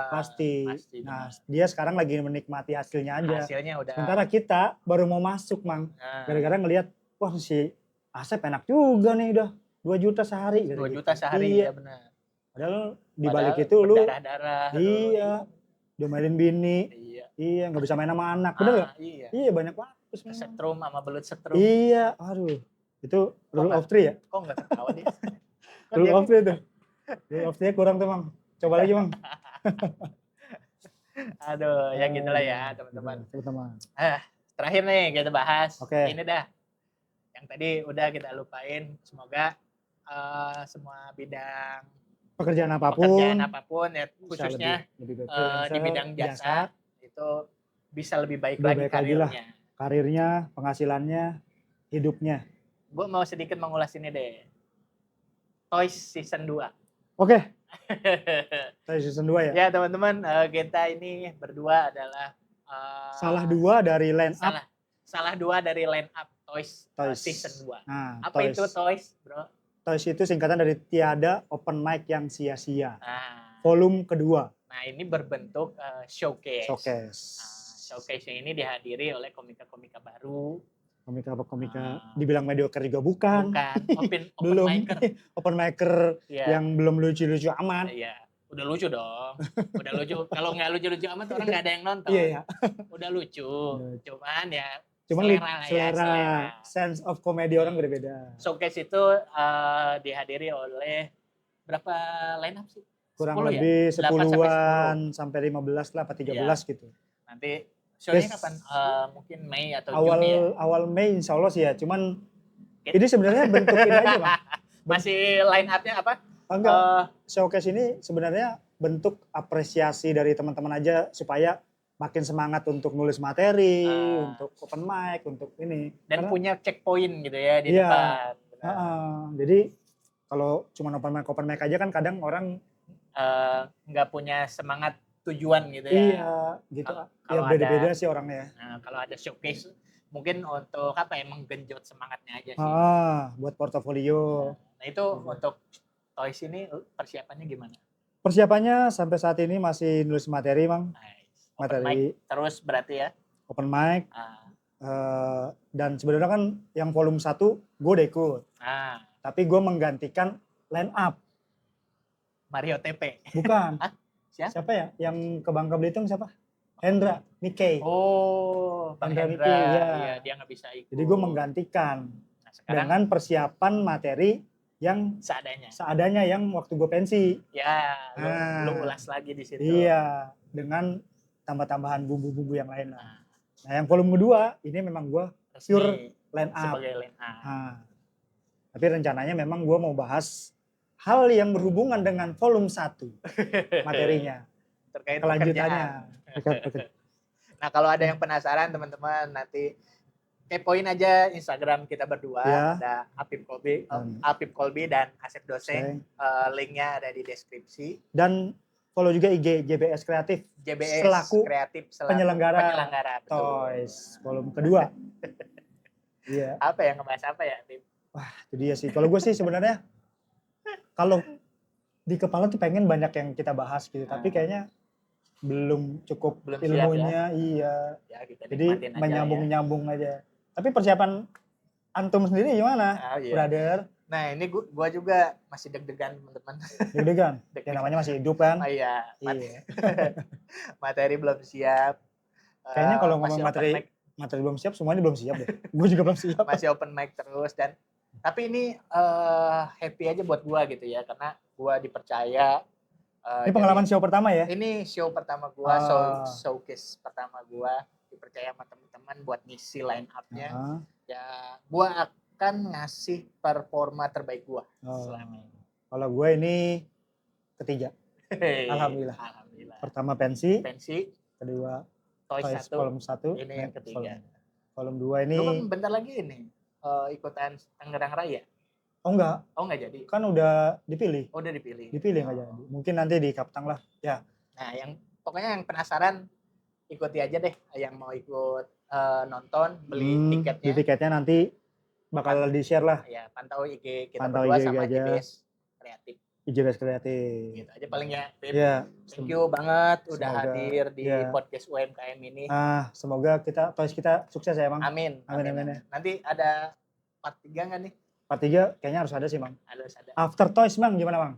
Pasti. Nah, dia sekarang lagi menikmati hasilnya aja. Hasilnya udah. Sementara kita baru mau masuk, Mang. Gara-gara ngelihat, wah si Asep enak juga nih udah 2 juta sehari. 2 juta sehari, ya benar. Padahal di balik itu lu berdarah-darah. Iya. Diomelin bini. Iya, nggak bisa main sama anak. Bener nggak? Iya, banyak waktu. Setrum sama belut setrum. Iya, aduh. Itu rule of 3 ya? Kok nggak ketawa dia? Rule of 3 tuh. Rule of 3 kurang tuh, Mang. Coba lagi, Mang. Aduh, ya gitulah ya, teman-teman. Terakhir nih kita bahas. Ini dah. Yang tadi udah kita lupain. Semoga semua bidang pekerjaan apapun ya, khususnya di bidang jasa itu bisa lebih baik lagi karirnya, penghasilannya, hidupnya. Gue mau sedikit mengulas ini deh. Toys Season 2. Oke. Toys Season 2 ya? Ya teman-teman, kita ini berdua adalah salah dua dari line up. Salah dua dari line up Toys. Season 2. Nah, apa itu Toys, bro? Toys itu singkatan dari tiada open mic yang sia-sia. Volume kedua. Nah, ini berbentuk showcase. Showcase ini dihadiri oleh komika-komika baru. Komika dibilang mediocre juga bukan. Belum open micer yang belum lucu-lucu amat. Iya, udah lucu dong. Udah lucu. Kalau nggak lucu-lucu amat orang nggak ada yang nonton. Iya. Udah lucu. Cuman selera sense of comedy orang berbeda. Showcase itu dihadiri oleh berapa line up sih? Kurang lebih 10-an sampai 15 lah, apa 13 gitu. Nanti show-nya kapan? Mungkin Mei atau Juni ya? Awal Mei insya Allah sih ya, cuman ini sebenarnya bentuk ini aja, Bang. Masih line up-nya apa? Enggak, showcase ini sebenarnya bentuk apresiasi dari teman-teman aja supaya makin semangat untuk nulis materi, untuk open mic, untuk ini. Dan punya checkpoint gitu ya di depan. Jadi kalau cuma open mic aja kan kadang orang nggak punya semangat tujuan gitu ya. Iya, gitu. Ya beda-beda sih orangnya. Kalau ada showcase mungkin untuk menggenjot semangatnya aja sih. Buat portofolio. Nah itu untuk Toys ini persiapannya gimana? Persiapannya sampai saat ini masih nulis materi, Bang. Open mic terus berarti ya? Open mic. Dan sebenarnya kan yang volume 1 gue udah ikut. Tapi gue menggantikan line up. Mario TP? Bukan. Siapa ya? Yang ke Bangka Belitung siapa? Hendra, Mickey. Bang Hendra. Iya, dia nggak bisa ikut. Jadi gue menggantikan dengan persiapan materi yang seadanya yang waktu gue pensi. Ya, lu ulas lagi di situ. Iya, dengan tambah-tambahan bumbu-bumbu yang lain. Nah, yang volume kedua ini memang gue pure line up. Sebagai line up. Tapi rencananya memang gue mau bahas hal yang berhubungan dengan volume 1 materinya. Terkait kelanjutannya. Nah, kalau ada yang penasaran teman-teman nanti kepoin aja Instagram kita berdua, ada Apip Kolbi dan Asep Doseng. Linknya ada di deskripsi. Dan follow juga IG JBS Kreatif. selaku penyelenggara Toys volume kedua. Iya. Apa yang ngebahas apa ya, Tim? Wah, itu dia sih. Kalau gue sih sebenarnya kalau di kepala tuh pengen banyak yang kita bahas gitu, tapi kayaknya belum cukup ilmunya, ya, jadi menyambung aja. Tapi persiapan antum sendiri gimana, brother? Nah ini gua juga masih deg-degan teman-teman. Deg-degan? Ya namanya masih hidup kan? Iya. Materi belum siap. Kayaknya kalau ngomong materi belum siap, semuanya belum siap deh. Gue juga belum siap. Masih open mic terus dan Tapi ini happy aja buat gua gitu ya, karena gua dipercaya. Ini pengalaman show pertama ya? Ini show pertama gua, showcase pertama gua, dipercaya sama teman-teman buat ngisi line up-nya. Ya, gua akan ngasih performa terbaik gua selama ini. Kalau gue ini ketiga. Alhamdulillah. Pertama pensi. Kedua Toys Volume 1. Ini yang ketiga. Volume 2 ini. Lu kan bentar lagi ini ikutan Tangerang Raya. Oh enggak jadi. Kan udah dipilih. Oh, udah dipilih. Dipilih nggak jadi. Mungkin nanti di Kaptang lah. Ya. Nah, pokoknya yang penasaran ikuti aja deh. Yang mau ikut nonton, beli tiketnya. Beli tiketnya nanti bakal di-share lah. Ya, pantau IG kita pantau berdua IG sama aja. IGBS Kreatif. IGBS Kreatif. Gitu aja paling ya. Iya. Thank you banget udah hadir di podcast UMKM ini. Semoga Toys kita sukses ya, Bang. Amin. Nanti ada part 3 nggak nih? Part 3 kayaknya harus ada sih, Bang. Harus ada. After Toys, Bang, gimana, Bang?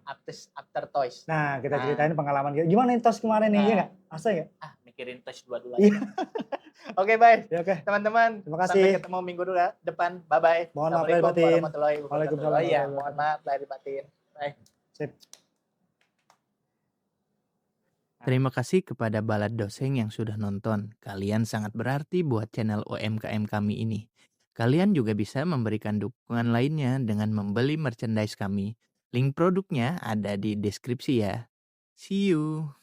After Toys. Nah, kita ceritain pengalaman kita. Gimana nih Toys kemarin nih, ya nggak? Asal nggak? Mikirin Toys dua-dua aja. Oke, bye. Ya, oke. Teman-teman, terima kasih. Sampai ketemu minggu depan. Bye-bye. Mohon maaf lahir batin. Waalaikumsalam. Iya, mohon maaf lahir batin. Bye. Sip. Terima kasih kepada Balad Doseng yang sudah nonton. Kalian sangat berarti buat channel UMKM kami ini. Kalian juga bisa memberikan dukungan lainnya dengan membeli merchandise kami. Link produknya ada di deskripsi ya. See you.